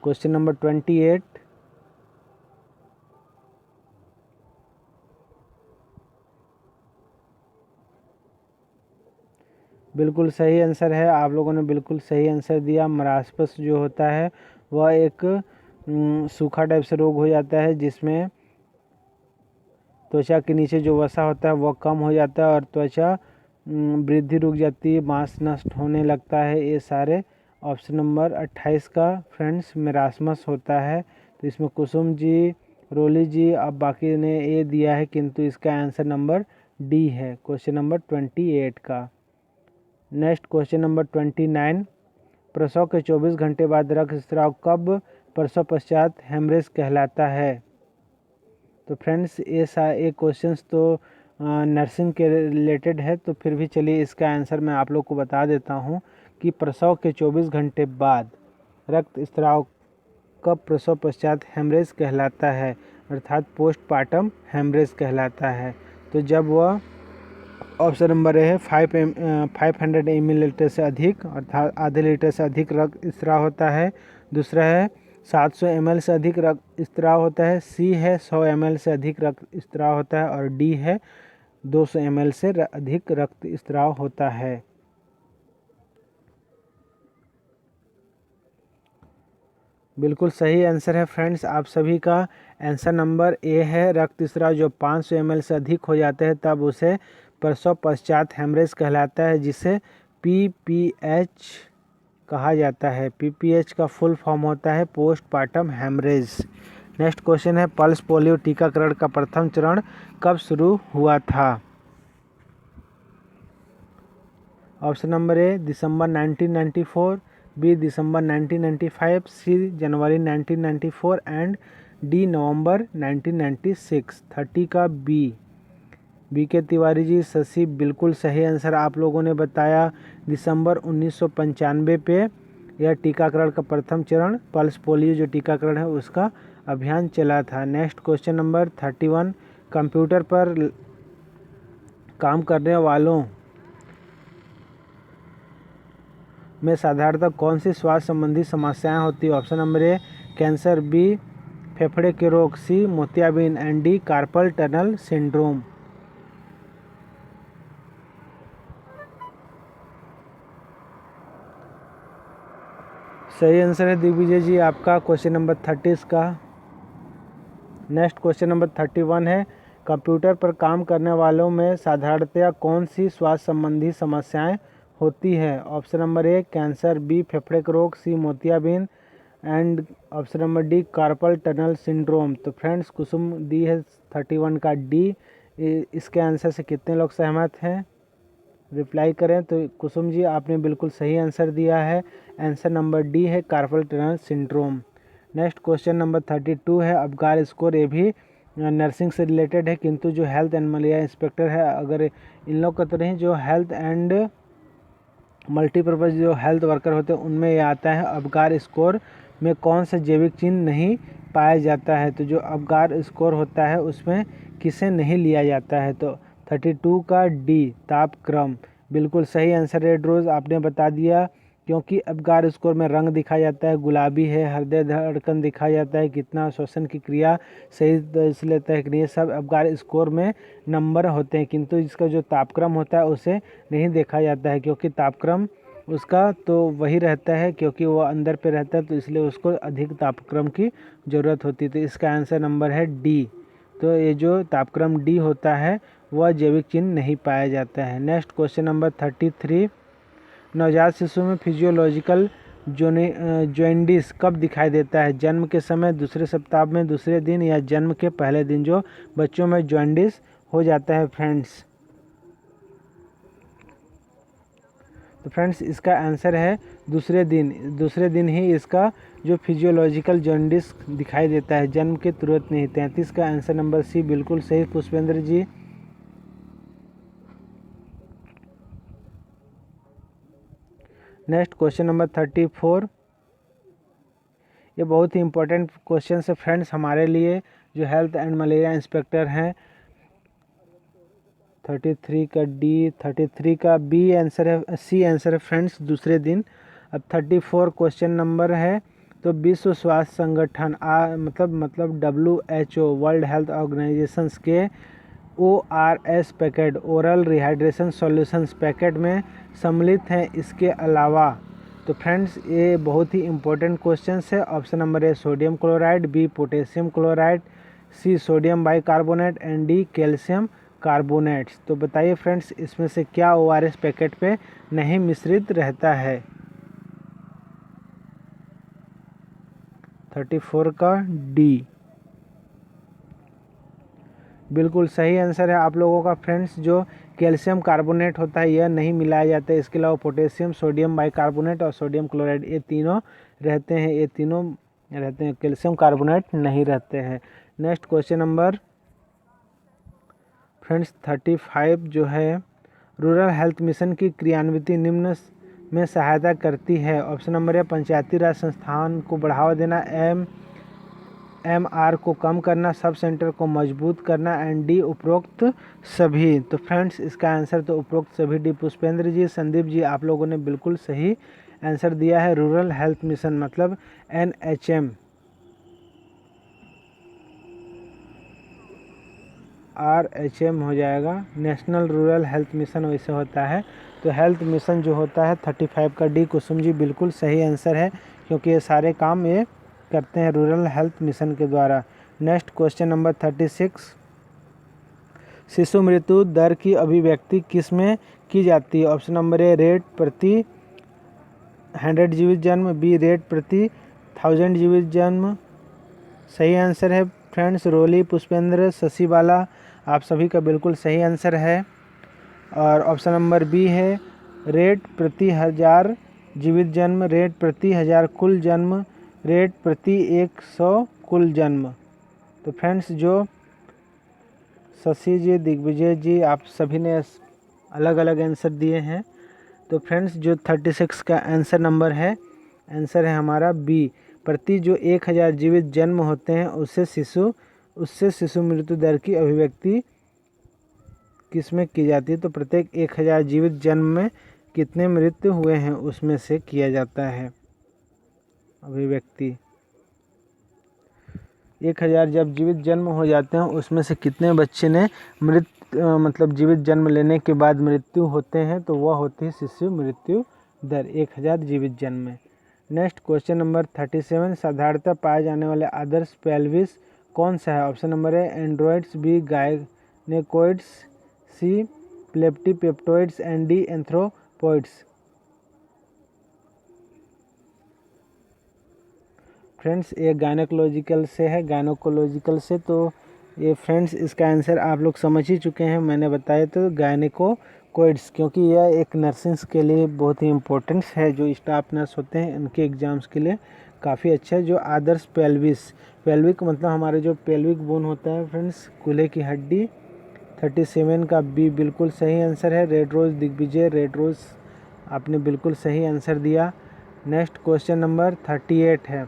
क्वेश्चन नंबर 28, बिल्कुल सही आंसर है, आप लोगों ने बिल्कुल सही आंसर दिया। मरासपस जो होता है वह एक सूखा टाइप से रोग हो जाता है जिसमें त्वचा के नीचे जो वसा होता है वह कम हो जाता है और त्वचा वृद्धि रुक जाती है, मांस नष्ट होने लगता है। ये सारे ऑप्शन नंबर 28 का फ्रेंड्स मेरास्मस होता है। तो इसमें कुसुम जी, रोली जी, अब बाकी ने ए दिया है, किंतु इसका आंसर नंबर डी है, क्वेश्चन नंबर 28 का। नेक्स्ट क्वेश्चन नंबर 29, प्रसव के 24 घंटे बाद रक्तस्राव कब प्रसव पश्चात हेमरेज कहलाता है? तो फ्रेंड्स ये क्वेश्चंस तो नर्सिंग के रिलेटेड है, तो फिर भी चलिए इसका आंसर मैं आप लोग को बता देता हूँ कि प्रसव के 24 घंटे बाद रक्तस्राव कब प्रसव पश्चात हेमरेज कहलाता है, अर्थात पोस्टपार्टम हेमरेज कहलाता है। तो जब वह ऑप्शन नंबर ए है 500 मिलीलीटर से अधिक अर्थात आधे लीटर से अधिक रक्तस्राव होता है। दूसरा है 700 ml से अधिक रक्तस्राव होता है। सी है 100 ml से अधिक रक्तस्राव होता है और डी है 200 ml से अधिक रक्तस्राव होता है। बिल्कुल सही आंसर है फ्रेंड्स, आप सभी का आंसर नंबर ए है। रक्तस्राव जो 500 ml से अधिक हो जाते हैं तब उसे प्रसव पश्चात हेमरेज कहलाता है, जिसे PPH कहा जाता है। PPH का फुल फॉर्म होता है पोस्टपार्टम हेमरेज। नेक्स्ट क्वेश्चन है, पल्स पोलियो टीकाकरण का प्रथम चरण कब शुरू हुआ था? ऑप्शन नंबर ए दिसंबर 1994, बी दिसंबर 1995, सी जनवरी 1994 एंड डी नवंबर 1996। 30 का बी के तिवारी जी, शशि, बिल्कुल सही आंसर आप लोगों ने बताया। दिसंबर 1995 पे यह टीकाकरण का प्रथम चरण पल्स पोलियो जो टीकाकरण है उसका अभियान चला था। नेक्स्ट क्वेश्चन नंबर 31, कंप्यूटर पर काम करने वालों में साधारणतः कौन सी स्वास्थ्य संबंधी समस्याएं होती है? Option number A cancer, B फेफड़े के रोग, सी मोतियाबिंद and D carpal tunnel syndrome. सही आंसर है दिग्विजय जी आपका, क्वेश्चन नंबर 30 का। नेक्स्ट क्वेश्चन नंबर 31 है, कंप्यूटर पर काम करने वालों में साधारणतया कौन सी स्वास्थ्य संबंधी समस्याएं होती है? Option number A cancer, B फेफड़े के रोग, सी मोतियाबिंद and option number D carpal tunnel syndrome. तो फ्रेंड्स कुसुम दी है 31 का डी। इसके आंसर से कितने लोग सहमत हैं? रिप्लाई करें। तो कुसुम जी आपने बिल्कुल सही आंसर दिया है, आंसर नंबर डी है carpel tunnel syndrome. Next question number 32 है, अबगार स्कोर। ये भी नर्सिंग से रिलेटेड है, किंतु जो हेल्थ एंड मलेरिया इंस्पेक्टर है, अगर इन लोग का तो नहीं, जो हेल्थ एंड मल्टीपर्पज़ जो हेल्थ वर्कर होते हैं उनमें ये आता है, अबगार स्कोर में कौन सा जैविक चिन्ह नहीं पाया जाता है? तो जो अबगार स्कोर होता है उसमें किसे नहीं लिया जाता है? तो 32 का डी तापक्रम, बिल्कुल सही आंसर। रेड रोज़ आपने बता दिया, क्योंकि अबगार स्कोर में रंग दिखाया जाता है, गुलाबी है, हृदय धड़कन दिखाया जाता है, कितना श्वसन की क्रिया सही से लेता है कि नहीं, सब अबगार स्कोर में नंबर होते हैं, किंतु इसका जो तापक्रम होता है उसे नहीं देखा जाता है, क्योंकि तापक्रम उसका तो वही रहता है क्योंकि वो अंदर पे रहता है, तो इसलिए उसको अधिक तापक्रम की ज़रूरत होती है। तो इसका आंसर नंबर है डी। तो ये जो तापक्रम डी होता है वह जैविक चिन्ह नहीं पाया जाता है। नेक्स्ट क्वेश्चन नंबर 33, नवजात शिशु में फिजियोलॉजिकल जॉन्डिस कब दिखाई देता है? जन्म के समय, दूसरे सप्ताह में, दूसरे दिन या जन्म के पहले दिन जो बच्चों में जॉन्डिस हो जाता है फ्रेंड्स? तो फ्रेंड्स इसका आंसर है दूसरे दिन। दूसरे दिन ही इसका जो फिजियोलॉजिकल जॉन्डिस दिखाई देता है, जन्म के तुरंत नहीं। 33 का आंसर नंबर सी बिल्कुल सही पुष्पेंद्र जी। नेक्स्ट क्वेश्चन नंबर 34, ये बहुत ही इंपॉर्टेंट क्वेश्चन है फ्रेंड्स हमारे लिए जो हेल्थ एंड मलेरिया इंस्पेक्टर हैं। 33 का डी, 33 का बी आंसर है, सी आंसर है फ्रेंड्स, दूसरे दिन। अब 34 क्वेश्चन नंबर है, तो विश्व स्वास्थ्य संगठन मतलब WHO वर्ल्ड हेल्थ ऑर्गेनाइजेशंस के ORS packet oral rehydration solutions packet में सम्मिलित हैं इसके अलावा? तो फ्रेंड्स ये बहुत ही इंपॉर्टेंट क्वेश्चन है। Option number A sodium chloride, B potassium chloride, C sodium bicarbonate and D calcium carbonates. तो बताइए फ्रेंड्स इसमें से क्या ORS पैकेट पे नहीं मिश्रित रहता है? 34 का डी बिल्कुल सही आंसर है आप लोगों का फ्रेंड्स। जो कैल्शियम कार्बोनेट होता है यह नहीं मिलाया जाता है। इसके अलावा पोटेशियम, सोडियम बाइकार्बोनेट और सोडियम क्लोराइड ये तीनों रहते हैं, कैल्शियम कार्बोनेट नहीं रहते हैं। नेक्स्ट क्वेश्चन नंबर फ्रेंड्स 35 जो है, रूरल हेल्थ मिशन की क्रियान्विति निम्न में सहायता करती है। ऑप्शन नंबर ए पंचायती राज संस्थान को बढ़ावा देना, MR को कम करना, सब सेंटर को मजबूत करना एंड डी उपरोक्त सभी। तो फ्रेंड्स इसका आंसर तो उपरोक्त सभी डी। पुष्पेंद्र जी, संदीप जी आप लोगों ने बिल्कुल सही आंसर दिया है। रूरल हेल्थ मिशन मतलब NHM, RHM हो जाएगा, नेशनल रूरल हेल्थ मिशन वैसे होता है। तो हेल्थ मिशन जो होता है 35 का डी। कुसुम जी बिल्कुल सही आंसर है क्योंकि ये सारे काम ये करते हैं रूरल हेल्थ मिशन के द्वारा। नेक्स्ट क्वेश्चन नंबर 36, शिशु मृत्यु दर की अभिव्यक्ति किस में की जाती है? ऑप्शन नंबर ए रेट प्रति 100 जीवित जन्म, बी रेट प्रति 1000 जीवित जन्म। सही आंसर है फ्रेंड्स रोली, पुष्पेंद्र, शशि बाला आप सभी का बिल्कुल सही आंसर है। और ऑप्शन नंबर बी है रेट प्रति 1000 जीवित जन्म, रेट प्रति 1000 कुल जन्म, रेट प्रति 100 कुल जन्म। तो फ्रेंड्स जो शशि जी, दिग्विजय जी आप सभी ने अलग अलग आंसर दिए हैं। तो फ्रेंड्स जो 36 का आंसर है हमारा बी। प्रति जो 1000 जीवित जन्म होते हैं उससे शिशु मृत्यु दर की अभिव्यक्ति किस में की जाती है? तो प्रत्येक 1000 जीवित जन्म में कितने मृत्यु हुए हैं उसमें से किया जाता है अभिव्यक्ति। 1000 जब जीवित जन्म हो जाते हैं उसमें से कितने बच्चे ने मतलब जीवित जन्म लेने के बाद मृत्यु होते हैं, तो वह होती है शिशु मृत्यु दर 1000 जीवित जन्म में। नेक्स्ट क्वेश्चन नंबर 37, साधारणतः पाए जाने वाले आदर्श पेल्विस कौन सा है? Option number A androids, B gynaecoids, C platypelloids and D anthropoids. Friends ये गायनेकोलॉजिकल से, तो ये फ्रेंड्स इसका आंसर आप लोग समझ ही चुके हैं, मैंने बताया तो गायनेकोइड्स, क्योंकि यह एक नर्सिंग्स के लिए बहुत ही इम्पोर्टेंट है। जो स्टाफ नर्स होते हैं उनके एग्ज़ाम्स के लिए काफ़ी अच्छा है। जो आदर्श पेल्विक मतलब हमारे जो पेल्विक बोन होता है फ्रेंड्स, कूल्हे की हड्डी। 37 का बी बिल्कुल सही आंसर है। Red rose, Digvijay red rose आपने बिल्कुल सही आंसर दिया। नेक्स्ट क्वेश्चन नंबर 38 है,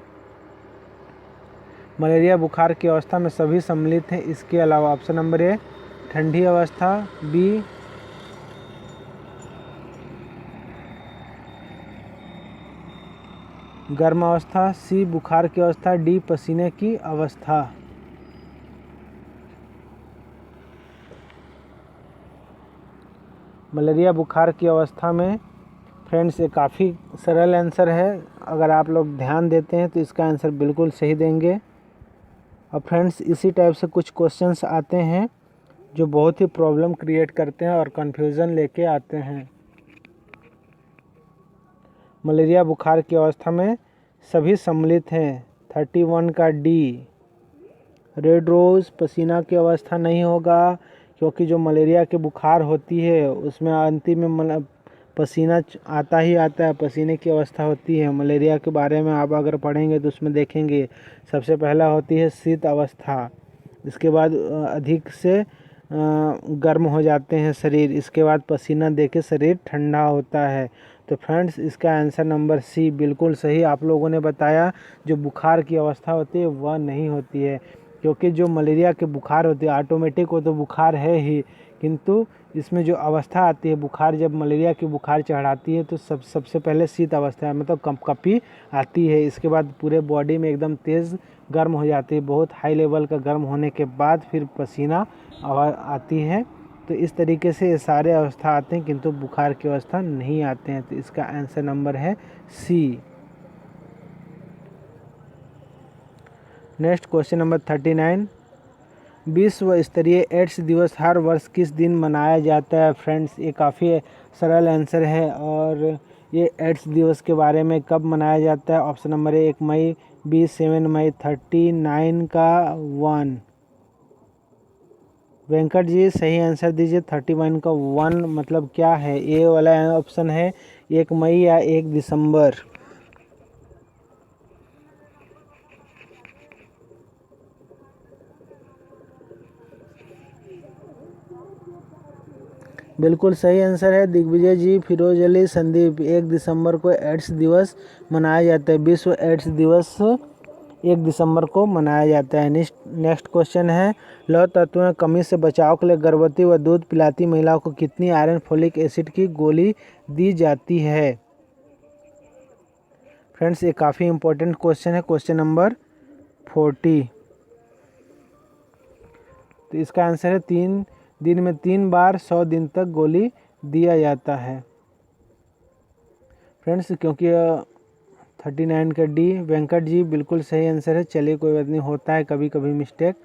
मलेरिया बुखार की अवस्था में सभी सम्मिलित हैं इसके अलावा? ऑप्शन नंबर ए ठंडी अवस्था, बी गर्म अवस्था, सी बुखार की अवस्था, डी पसीने की अवस्था। मलेरिया बुखार की अवस्था में फ्रेंड्स ये काफ़ी सरल आंसर है, अगर आप लोग ध्यान देते हैं तो इसका आंसर बिल्कुल सही देंगे। और फ्रेंड्स इसी टाइप से कुछ क्वेश्चंस आते हैं जो बहुत ही प्रॉब्लम क्रिएट करते हैं और कन्फ्यूज़न लेके आते हैं। मलेरिया बुखार की अवस्था में सभी सम्मिलित हैं, 31 का डी। रेड रोज़ पसीना की अवस्था नहीं होगा, क्योंकि जो मलेरिया की बुखार होती है उसमें अंतिम में पसीना आता ही आता है, पसीने की अवस्था होती है। मलेरिया के बारे में आप अगर पढ़ेंगे तो उसमें देखेंगे सबसे पहला होती है शीत अवस्था, इसके बाद अधिक से गर्म हो जाते हैं शरीर, इसके बाद पसीना देके शरीर ठंडा होता है। तो फ्रेंड्स इसका आंसर नंबर सी बिल्कुल सही आप लोगों ने बताया। जो बुखार की अवस्था होती है वह नहीं होती है, क्योंकि जो मलेरिया के बुखार होती है ऑटोमेटिक वो तो बुखार है ही, किंतु इसमें जो अवस्था आती है बुखार, जब मलेरिया की बुखार चढ़ाती है तो सबसे पहले शीत अवस्था है, मतलब कंपकपी आती है। इसके बाद पूरे बॉडी में एकदम तेज़ गर्म हो जाती है, बहुत हाई लेवल का गर्म होने के बाद फिर पसीना आती है। तो इस तरीके से ये सारे अवस्था आते हैं, किंतु बुखार की अवस्था नहीं आते हैं। तो इसका आंसर नंबर है सी। नेक्स्ट क्वेश्चन नंबर 39, विश्व स्तरीय एड्स दिवस हर वर्ष किस दिन मनाया जाता है? फ्रेंड्स, ये काफ़ी सरल आंसर है। और ये एड्स दिवस के बारे में कब मनाया जाता है? ऑप्शन नंबर ए 1 मई, बी 7 मई, 39 का 1। वेंकट जी सही आंसर दीजिए। 31 का 1 मतलब क्या है? ए वाला ऑप्शन है 1 मई या 1 दिसंबर। बिल्कुल सही आंसर है दिग्विजय जी, फिरोज अली, संदीप। 1 दिसंबर को एड्स दिवस मनाया जाता है। विश्व एड्स दिवस 1 दिसंबर को मनाया जाता है। नेक्स्ट क्वेश्चन है, लौह तत्व में कमी से बचाव के लिए गर्भवती व दूध पिलाती महिलाओं को कितनी आयरन फोलिक एसिड की गोली दी जाती है? फ्रेंड्स, ये काफ़ी इंपॉर्टेंट क्वेश्चन है, क्वेश्चन नंबर 40। तो इसका आंसर है 3 दिन में 3 बार 100 दिन तक गोली दिया जाता है। फ्रेंड्स, क्योंकि 39 का डी। वेंकट जी बिल्कुल सही आंसर है। चलिए कोई बात नहीं, होता है कभी कभी मिस्टेक।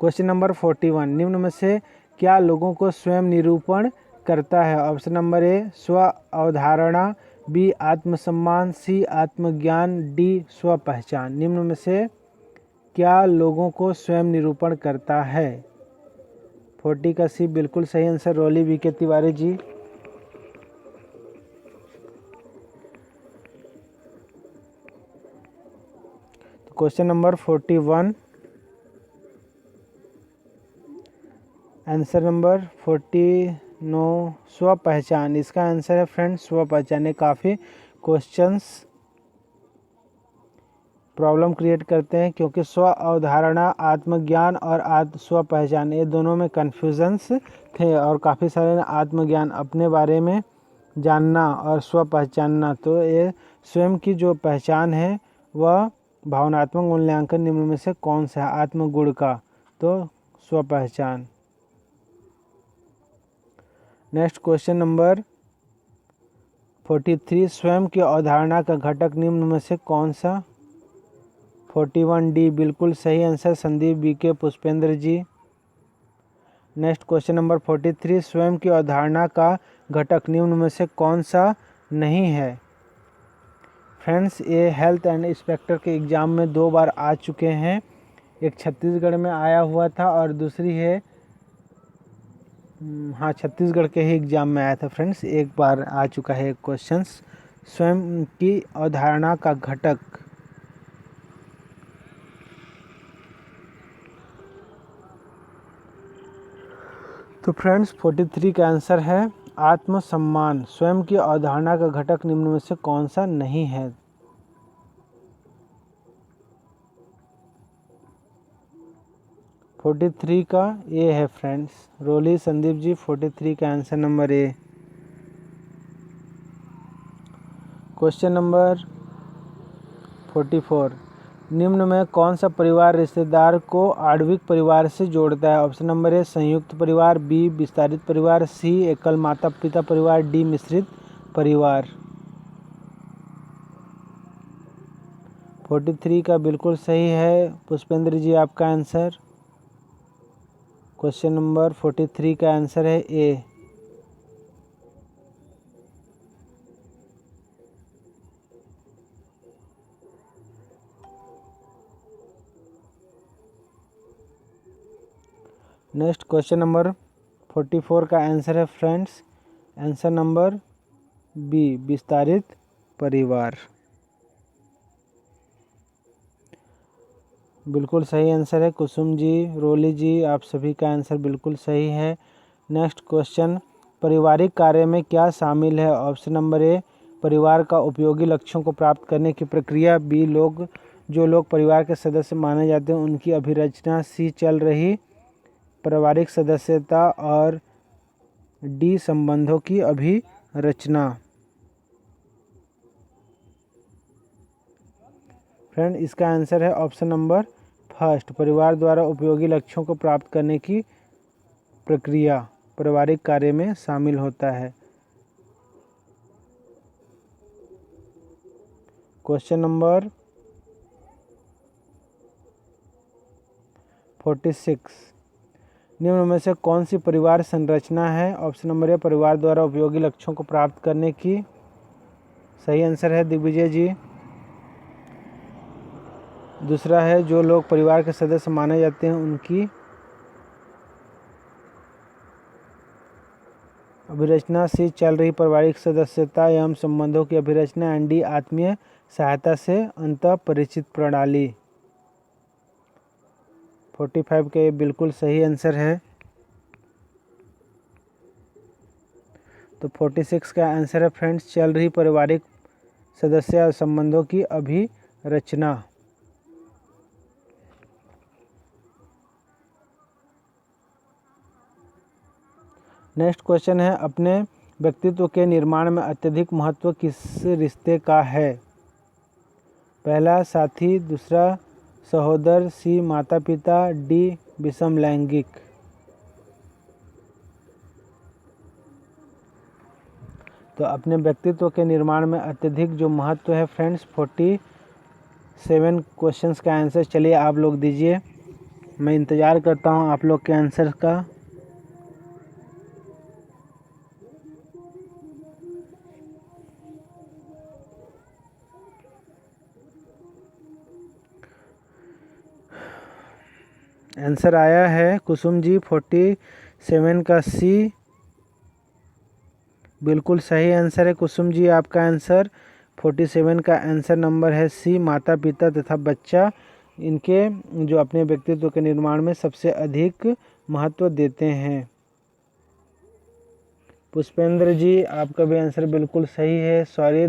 क्वेश्चन नंबर 41, निम्न में से क्या लोगों को स्वयं निरूपण करता है? ऑप्शन नंबर ए स्व अवधारणा, बी आत्मसम्मान, सी आत्मज्ञान, डी स्व पहचान। निम्न में से क्या लोगों को स्वयं निरूपण करता है? 40 का सी बिल्कुल सही आंसर। रोली बी के तिवारी जी। तो क्वेश्चन नंबर 41, आंसर नंबर 49 स्व पहचान। इसका आंसर है फ्रेंड्स स्व पहचान। काफ़ी क्वेश्चंस प्रॉब्लम क्रिएट करते हैं, क्योंकि स्व अवधारणा, आत्मज्ञान और स्व पहचान ये दोनों में कन्फ्यूजन्स थे। और काफ़ी सारे आत्मज्ञान, अपने बारे में जानना, और स्व पहचानना। तो ये स्वयं की जो पहचान है वह भावनात्मक मूल्यांकन निम्न में से कौन सा है? आत्मगुण का, तो स्व पहचान। नेक्स्ट क्वेश्चन नंबर 43, स्वयं की अवधारणा का घटक निम्न में से कौन सा? 41 डी बिल्कुल सही आंसर। संदीप बी के पुष्पेंद्र जी। नेक्स्ट क्वेश्चन नंबर 43, स्वयं की अवधारणा का घटक निम्न में से कौन सा नहीं है? फ्रेंड्स, ये हेल्थ एंड इंस्पेक्टर के एग्ज़ाम में 2 बार आ चुके हैं। एक छत्तीसगढ़ में आया हुआ था और दूसरी है हाँ छत्तीसगढ़ के ही एग्ज़ाम में आया था। फ्रेंड्स, एक बार आ चुका है क्वेश्चंस, स्वयं की अवधारणा का घटक। तो फ्रेंड्स 43 का आंसर है आत्मसम्मान। स्वयं की अवधारणा का घटक निम्न में से कौन सा नहीं है? फोर्टी थ्री का ए है फ्रेंड्स। रोली संदीप जी, 43 का answer number A. Question number 44, निम्न में कौन सा परिवार रिश्तेदार को आणविक परिवार से जोड़ता है? ऑप्शन नंबर ए संयुक्त परिवार, बी विस्तारित परिवार, सी एकल माता पिता परिवार, डी मिश्रित परिवार। 43 का बिल्कुल सही है पुष्पेंद्र जी आपका आंसर। क्वेश्चन नंबर 43 का आंसर है ए। नेक्स्ट क्वेश्चन नंबर 44 का आंसर है फ्रेंड्स, आंसर नंबर बी विस्तारित परिवार। बिल्कुल सही आंसर है कुसुम जी, रोली जी, आप सभी का आंसर बिल्कुल सही है। नेक्स्ट क्वेश्चन, पारिवारिक कार्य में क्या शामिल है? ऑप्शन नंबर ए परिवार का उपयोगी लक्ष्यों को प्राप्त करने की प्रक्रिया, बी जो लोग परिवार के सदस्य माने जाते हैं उनकी अभिरचना, सी चल रही पारिवारिक सदस्यता, और डी संबंधों की अभिरचना। फ्रेंड इसका आंसर है ऑप्शन नंबर फर्स्ट, परिवार द्वारा उपयोगी लक्ष्यों को प्राप्त करने की प्रक्रिया पारिवारिक कार्य में शामिल होता है। क्वेश्चन नंबर 46, निम्न में से कौन सी परिवार संरचना है? ऑप्शन नंबर ए, परिवार द्वारा उपयोगी लक्ष्यों को प्राप्त करने की। सही आंसर है दिग्विजय जी। दूसरा है, जो लोग परिवार के सदस्य माने जाते हैं उनकी अभिरचना। सी, चल रही पारिवारिक सदस्यता एवं संबंधों की अभिरचना। एंड डी, आत्मीय सहायता से अंतः परिचित प्रणाली। 45 का ये बिल्कुल सही आंसर है। तो 46 का आंसर है फ्रेंड्स, चल रही पारिवारिक सदस्य और संबंधों की अभिरचना। नेक्स्ट क्वेश्चन है, अपने व्यक्तित्व के निर्माण में अत्यधिक महत्व किस रिश्ते का है? पहला साथी, दूसरा सहोदर, सी माता पिता, डी विषम लैंगिक। तो अपने व्यक्तित्व के निर्माण में अत्यधिक जो महत्व है फ्रेंड्स, 47 क्वेश्चंस का आंसर चलिए आप लोग दीजिए। मैं इंतज़ार करता हूँ आप लोग के आंसर का। आंसर आया है कुसुम जी 47 का सी, बिल्कुल सही आंसर है कुसुम जी आपका आंसर। 47 का आंसर नंबर है सी, माता पिता तथा बच्चा इनके जो अपने व्यक्तित्व के निर्माण में सबसे अधिक महत्व देते हैं। पुष्पेंद्र जी आपका भी आंसर बिल्कुल सही है। सॉरी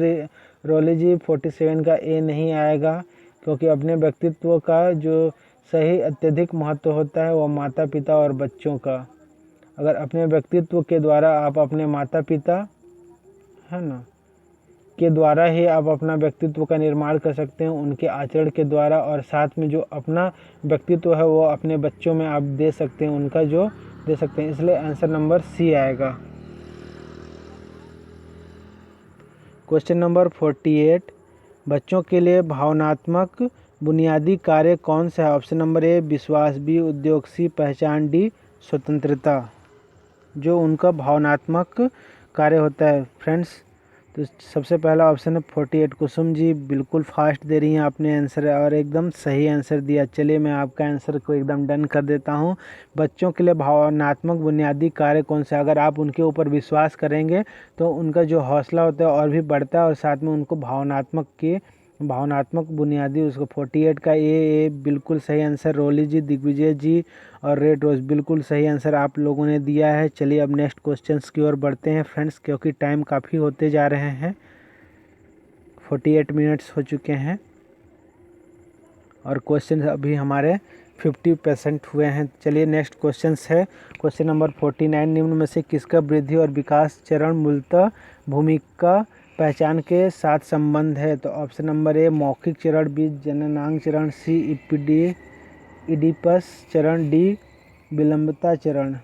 रोली जी, 47 का ए नहीं आएगा, क्योंकि अपने व्यक्तित्व का जो सही अत्यधिक महत्व होता है वह माता पिता और बच्चों का। अगर अपने व्यक्तित्व के द्वारा आप अपने माता पिता है ना के द्वारा ही आप अपना व्यक्तित्व का निर्माण कर सकते हैं, उनके आचरण के द्वारा, और साथ में जो अपना व्यक्तित्व है वो अपने बच्चों में आप दे सकते हैं, उनका जो दे सकते हैं। इसलिए आंसर नंबर सी आएगा। क्वेश्चन नंबर 48, बच्चों के लिए भावनात्मक बुनियादी कार्य कौन सा है? ऑप्शन नंबर ए विश्वास, बी उद्योग, सी पहचान, डी स्वतंत्रता। जो उनका भावनात्मक कार्य होता है फ्रेंड्स, तो सबसे पहला ऑप्शन है 48। कुसुम जी बिल्कुल फास्ट दे रही हैं आपने आंसर, और एकदम सही आंसर दिया। चलिए मैं आपका आंसर को एकदम डन कर देता हूं। बच्चों के लिए भावनात्मक बुनियादी कार्य कौन सा? अगर आप उनके ऊपर विश्वास करेंगे तो उनका जो हौसला होता है और भी बढ़ता है, और साथ में उनको भावनात्मक बुनियादी उसको 48 का ए बिल्कुल सही आंसर। रोली जी, दिग्विजय जी और रेड रोज बिल्कुल सही आंसर आप लोगों ने दिया है। चलिए अब नेक्स्ट क्वेश्चंस की ओर बढ़ते हैं फ्रेंड्स, क्योंकि टाइम काफ़ी होते जा रहे हैं, 48 मिनट्स हो चुके हैं और क्वेश्चन अभी हमारे 50% हुए हैं। चलिए नेक्स्ट क्वेश्चंस है क्वेश्चन नंबर 49, निम्न में से किसका वृद्धि और विकास चरण मूलतः भूमिका पहचान के साथ संबंध है? तो ऑप्शन नंबर ए मौखिक चरण, बी जननांग चरण, सी इडिपस चरण, डी विलंबता चरण।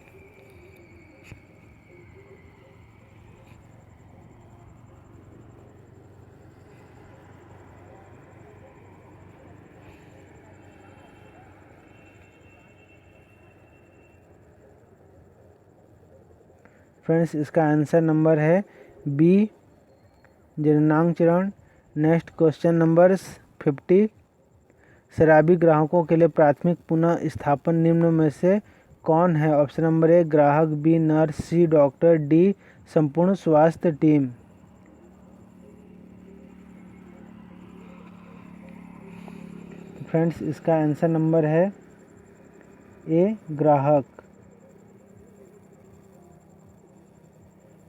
फ्रेंड्स इसका आंसर नंबर है बी जननांग चरण। नेक्स्ट क्वेश्चन नंबर 50, शराबी ग्राहकों के लिए प्राथमिक पुनः स्थापन निम्न में से कौन है? ऑप्शन नंबर ए ग्राहक, बी नर्स, सी डॉक्टर, डी संपूर्ण स्वास्थ्य टीम। फ्रेंड्स इसका आंसर नंबर है ए ग्राहक।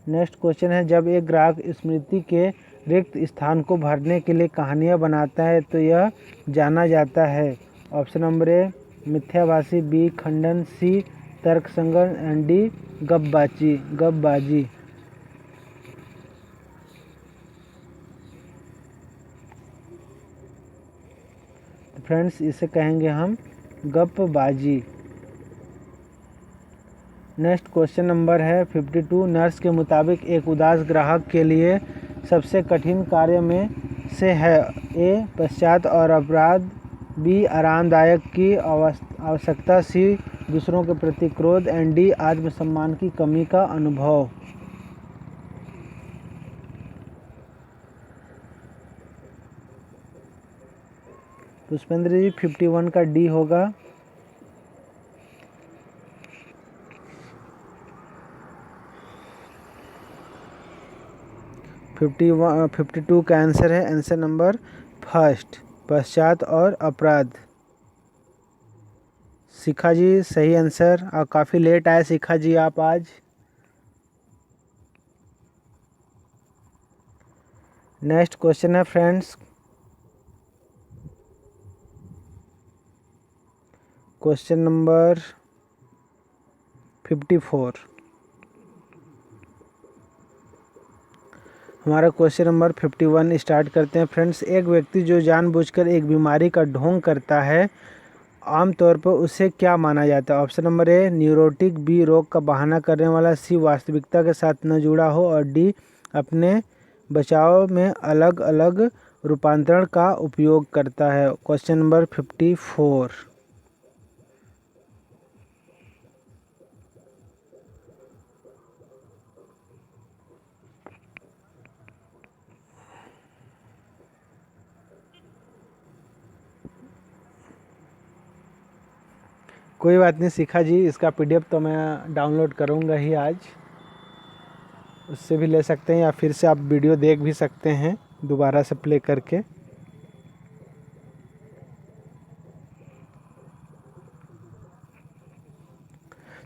नेक्स्ट क्वेश्चन है, जब एक ग्राहक स्मृति के रिक्त स्थान को भरने के लिए कहानियाँ बनाता है तो यह जाना जाता है। ऑप्शन नंबर ए मिथ्याभासी, बी खंडन, सी तर्कसंगत एंड डी गपबाजी। तो फ्रेंड्स इसे कहेंगे हम गपबाजी। नेक्स्ट क्वेश्चन नंबर है 52। नर्स के मुताबिक एक उदास ग्राहक के लिए सबसे कठिन कार्य में से है ए पश्चात और अपराध, बी आरामदायक की आवश्यकता, सी दूसरों के प्रति क्रोध एंड डी आत्मसम्मान की कमी का अनुभव। पुष्पेंद्र जी 51 का डी होगा। फिफ्टी 52 का आंसर है आंसर नंबर फर्स्ट, पश्चात और अपराध। शिखा जी सही आंसर। और काफ़ी लेट आए शिखा जी आप आज। नेक्स्ट क्वेश्चन है फ्रेंड्स क्वेश्चन नंबर 54। हमारा क्वेश्चन नंबर 51 स्टार्ट करते हैं फ्रेंड्स। एक व्यक्ति जो जानबूझकर एक बीमारी का ढोंग करता है आमतौर पर उसे क्या माना जाता है? Option number A neurotic, B रोग का बहाना करने वाला, सी वास्तविकता के साथ न जुड़ा हो और डी अपने बचाव में अलग अलग रूपांतरण का उपयोग करता है। Question number 54। कोई बात नहीं शिखा जी, इसका पीडीएफ तो मैं डाउनलोड करूँगा ही आज, उससे भी ले सकते हैं या फिर से आप वीडियो देख भी सकते हैं दोबारा से प्ले करके।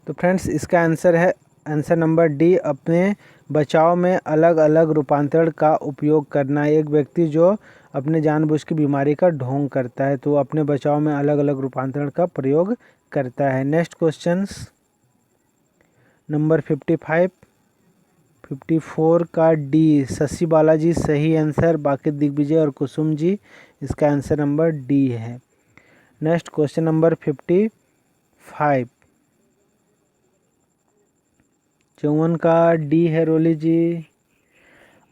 तो फ्रेंड्स इसका आंसर है आंसर नंबर डी अपने बचाव में अलग अलग रूपांतरण का उपयोग करना। एक व्यक्ति जो अपने जानबूझ की बीमारी का ढोंग करता है तो अपने बचाव में अलग अलग रूपांतरण का प्रयोग करता है। नेक्स्ट क्वेश्चंस नंबर 55 54 का डी शशि बालाजी सही आंसर, बाकी दिग्विजय और कुसुम जी इसका आंसर नंबर डी है। नेक्स्ट क्वेश्चन नंबर 55 54 का डी है रोली जी।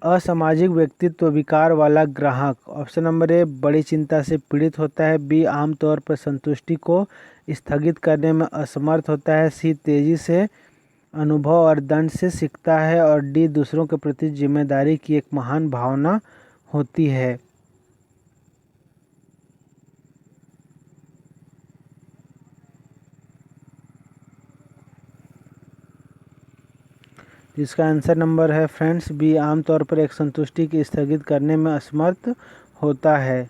असामाजिक व्यक्तित्व विकार वाला ग्राहक ऑप्शन नंबर ए बड़ी चिंता से पीड़ित होता है, बी आमतौर पर संतुष्टि को स्थगित करने में असमर्थ होता है, सी तेजी से अनुभव और दंड से सीखता है और डी दूसरों के प्रति जिम्मेदारी की एक महान भावना होती है। जिसका आंसर नंबर है फ्रेंड्स बी आमतौर पर एक संतुष्टि की स्थगित करने में असमर्थ होता है।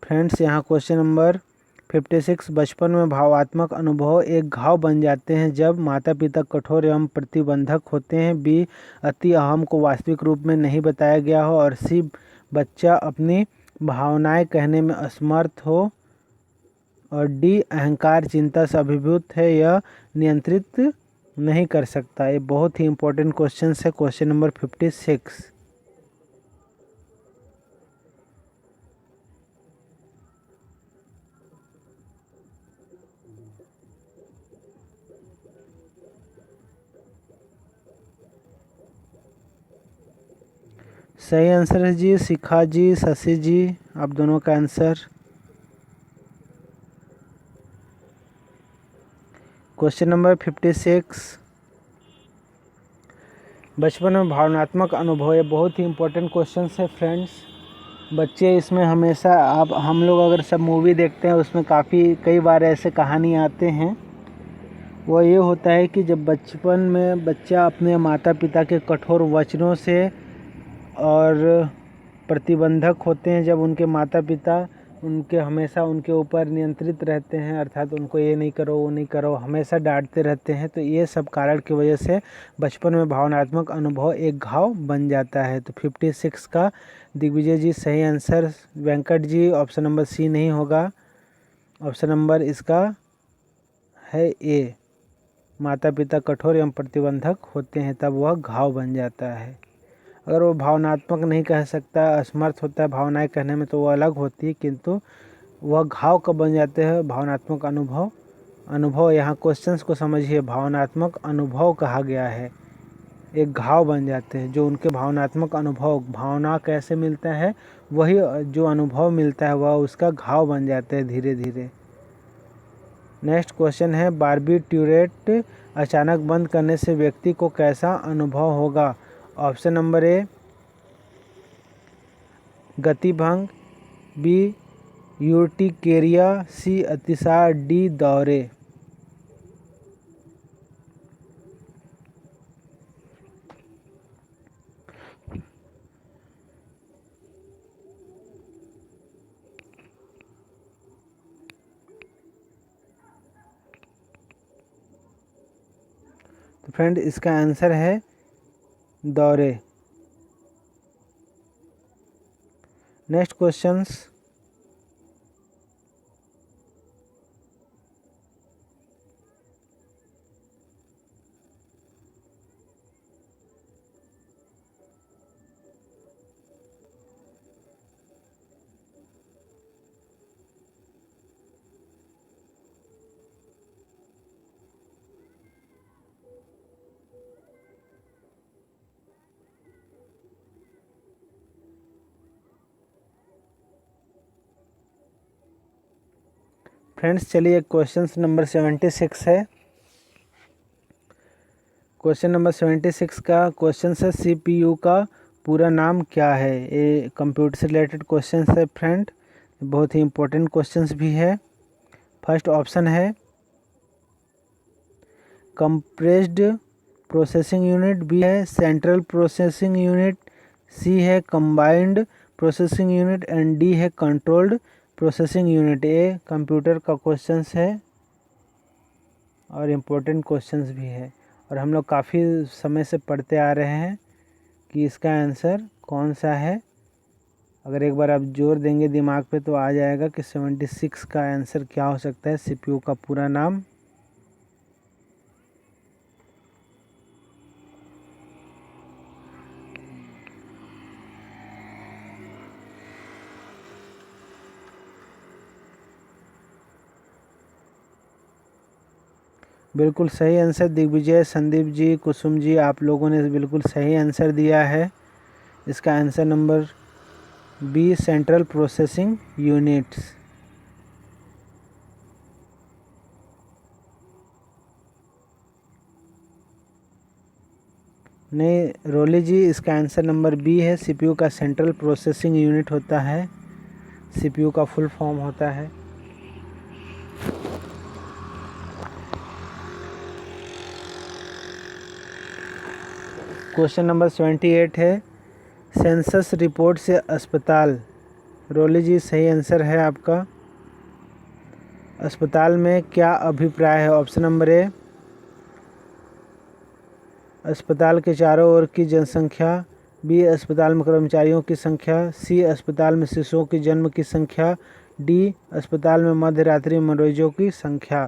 फ्रेंड्स यहाँ क्वेश्चन नंबर 56 बचपन में भावात्मक अनुभव एक घाव बन जाते हैं जब माता पिता कठोर एवं प्रतिबंधक होते हैं, बी अति अहम को वास्तविक रूप में नहीं बताया गया हो और सी बच्चा अपनी भावनाएं कहने में असमर्थ हो और डी अहंकार चिंता से अभिभूत है, यह नियंत्रित नहीं कर सकता। ये बहुत ही इंपॉर्टेंट क्वेश्चन है क्वेश्चन नंबर 56। सही आंसर है जी शिखा जी शशि जी, आप दोनों का आंसर। क्वेश्चन नंबर 56 बचपन में भावनात्मक अनुभव, ये बहुत ही इम्पोर्टेंट क्वेश्चन है फ्रेंड्स। बच्चे इसमें हमेशा आप हम लोग अगर सब मूवी देखते हैं उसमें कई बार ऐसे कहानी आते हैं। वो ये होता है कि जब बचपन में बच्चा अपने माता पिता के कठोर वचनों से और प्रतिबंधक होते हैं, जब उनके माता पिता उनके हमेशा उनके ऊपर नियंत्रित रहते हैं, अर्थात उनको ये नहीं करो वो नहीं करो, हमेशा डांटते रहते हैं। तो ये सब कारण की वजह से बचपन में भावनात्मक अनुभव एक घाव बन जाता है। तो 56 का दिग्विजय जी सही answer. Venkat ji option number सी नहीं होगा, ऑप्शन नंबर इसका है ए। माता पिता कठोर एवं प्रतिबंधक होते हैं तब वह घाव बन जाता है। अगर वो भावनात्मक नहीं कह सकता, असमर्थ होता है भावनाएं कहने में, तो वो अलग होती है, किंतु वह घाव कब बन जाते हैं? भावनात्मक अनुभव यहाँ क्वेश्चंस को समझिए, भावनात्मक अनुभव कहा गया है, एक घाव बन जाते हैं जो उनके भावनात्मक अनुभव, भावना कैसे मिलता है वही जो अनुभव मिलता है वह उसका घाव बन जाते हैं धीरे धीरे। नेक्स्ट क्वेश्चन है, बार्बिट्यूरेट अचानक बंद करने से व्यक्ति को कैसा अनुभव होगा? ऑप्शन नंबर ए गतिभंग, बी यूर्टिकेरिया, सी अतिसार, डी दौरे। तो फ्रेंड इसका आंसर है दौरे। नेक्स्ट क्वेश्चंस, फ्रेंड्स चलिए क्वेश्चन नंबर 76 है। क्वेश्चन नंबर 76 का क्वेश्चन है, सीपीयू का पूरा नाम क्या है? ये कंप्यूटर से रिलेटेड क्वेश्चन है फ्रेंड, बहुत ही इंपॉर्टेंट क्वेश्चंस भी है। फर्स्ट ऑप्शन है कंप्रेस्ड प्रोसेसिंग यूनिट, बी है सेंट्रल प्रोसेसिंग यूनिट, सी है combined processing unit and D है कंट्रोल्ड प्रोसेसिंग यूनिट। ये कंप्यूटर का क्वेश्चंस है और इम्पोर्टेंट क्वेश्चंस भी है, और हम लोग काफ़ी समय से पढ़ते आ रहे हैं कि इसका आंसर कौन सा है। अगर एक बार आप जोर देंगे दिमाग पे तो आ जाएगा कि 76 का आंसर क्या हो सकता है, सीपीयू का पूरा नाम। बिल्कुल सही आंसर दिग्विजय, संदीप जी, कुसुम जी, आप लोगों ने बिल्कुल सही आंसर दिया है। इसका answer number B central processing units. नहीं रोली जी, इसका आंसर नंबर बी है, सीपीयू का सेंट्रल प्रोसेसिंग यूनिट होता है, सीपीयू का फुल फॉर्म होता है। क्वेश्चन नंबर 78 है, सेंसस रिपोर्ट से अस्पताल। रोली जी सही आंसर है आपका। अस्पताल में क्या अभिप्राय है? ऑप्शन नंबर ए अस्पताल के चारों ओर की जनसंख्या, बी अस्पताल में कर्मचारियों की संख्या, सी अस्पताल में शिशुओं की जन्म की संख्या, डी अस्पताल में मध्य रात्रि मरीजों की संख्या।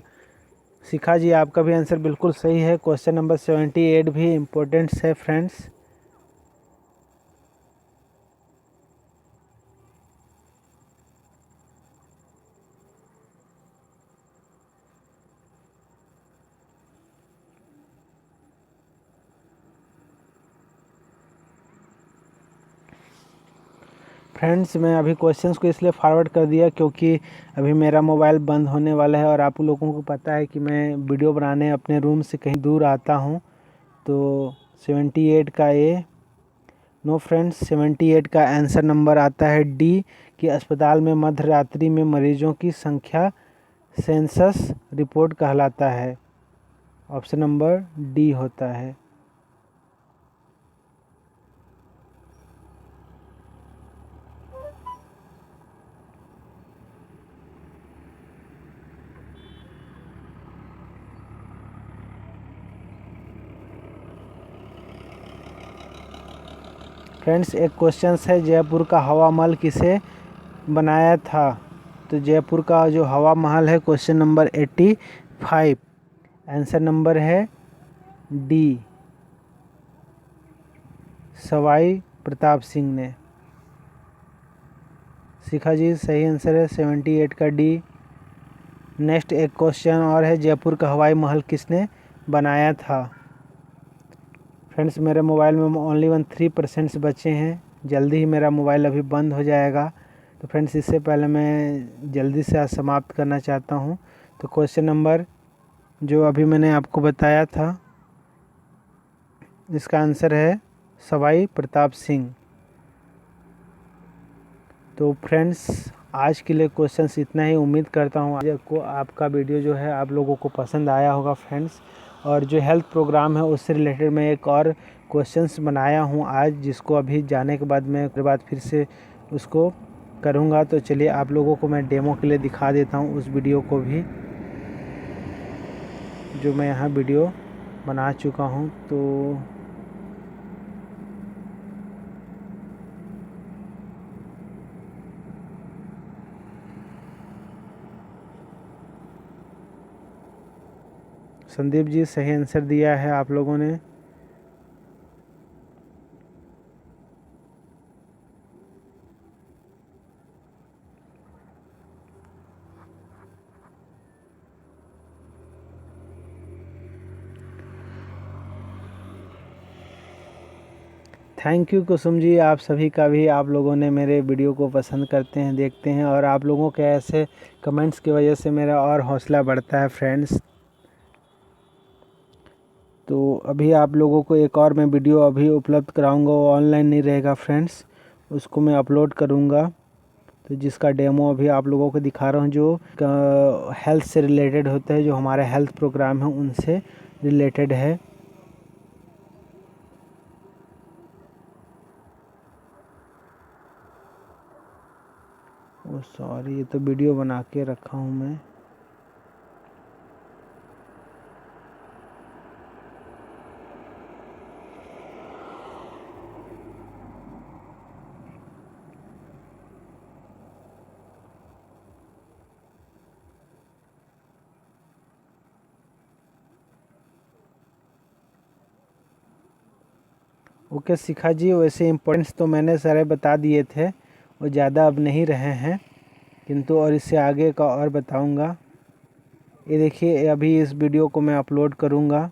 शिखा जी आपका भी आंसर बिल्कुल सही है। क्वेश्चन नंबर 78 भी इम्पोर्टेंट है फ्रेंड्स। फ्रेंड्स मैं अभी क्वेश्चंस को इसलिए फॉरवर्ड कर दिया क्योंकि अभी मेरा मोबाइल बंद होने वाला है, और आप लोगों को पता है कि मैं वीडियो बनाने अपने रूम से कहीं दूर आता हूं। तो 78 का ए नो फ्रेंड्स, 78 का आंसर नंबर आता है डी, कि अस्पताल में मध्य रात्रि में मरीजों की संख्या सेंसस रिपोर्ट कहलाता है। ऑप्शन नंबर डी होता है। फ्रेंड्स एक क्वेश्चन है, जयपुर का हवा महल किसे बनाया था? तो जयपुर का जो हवा महल है, क्वेश्चन नंबर 85, आंसर नंबर है डी, सवाई प्रताप सिंह ने। शिखा जी सही आंसर है 78 का डी। नेक्स्ट एक क्वेश्चन और है, जयपुर का हवाई महल किसने बनाया था? फ्रेंड्स मेरे मोबाइल में ओनली 3% बचे हैं, जल्दी ही मेरा मोबाइल अभी बंद हो जाएगा। तो फ्रेंड्स इससे पहले मैं जल्दी से आज समाप्त करना चाहता हूं। तो क्वेश्चन नंबर जो अभी मैंने आपको बताया था, इसका आंसर है सवाई प्रताप सिंह। तो फ्रेंड्स आज के लिए क्वेश्चंस इतना ही। उम्मीद करता हूँ आज को आपका वीडियो जो है आप लोगों को पसंद आया होगा फ्रेंड्स। और जो हेल्थ प्रोग्राम है उससे रिलेटेड मैं एक और क्वेश्चंस बनाया हूँ आज, जिसको अभी जाने के बाद मैं फिर से उसको करूँगा। तो चलिए आप लोगों को मैं डेमो के लिए दिखा देता हूँ उस वीडियो को भी, जो मैं यहाँ वीडियो बना चुका हूँ। तो संदीप जी सही आंसर दिया है आप लोगों ने। थैंक यू कुसुम जी, आप सभी का भी, आप लोगों ने मेरे वीडियो को पसंद करते हैं, देखते हैं, और आप लोगों के ऐसे कमेंट्स की वजह से मेरा और हौसला बढ़ता है फ्रेंड्स। तो अभी आप लोगों को एक और मैं वीडियो अभी उपलब्ध कराऊंगा, वो ऑनलाइन नहीं रहेगा फ्रेंड्स, उसको मैं अपलोड करूंगा। तो जिसका डेमो अभी आप लोगों को दिखा रहा हूँ, जो हेल्थ से रिलेटेड होता है, जो हमारे हेल्थ प्रोग्राम है उनसे रिलेटेड है। ओ सॉरी, ये तो वीडियो बना के रखा हूँ मैं। ओके शिखा जी, वैसे इम्पोर्टेंट्स तो मैंने सारे बता दिए थे, वो ज़्यादा अब नहीं रहे हैं, किंतु और इससे आगे का और बताऊंगा। ये देखिए अभी इस वीडियो को मैं अपलोड करूंगा।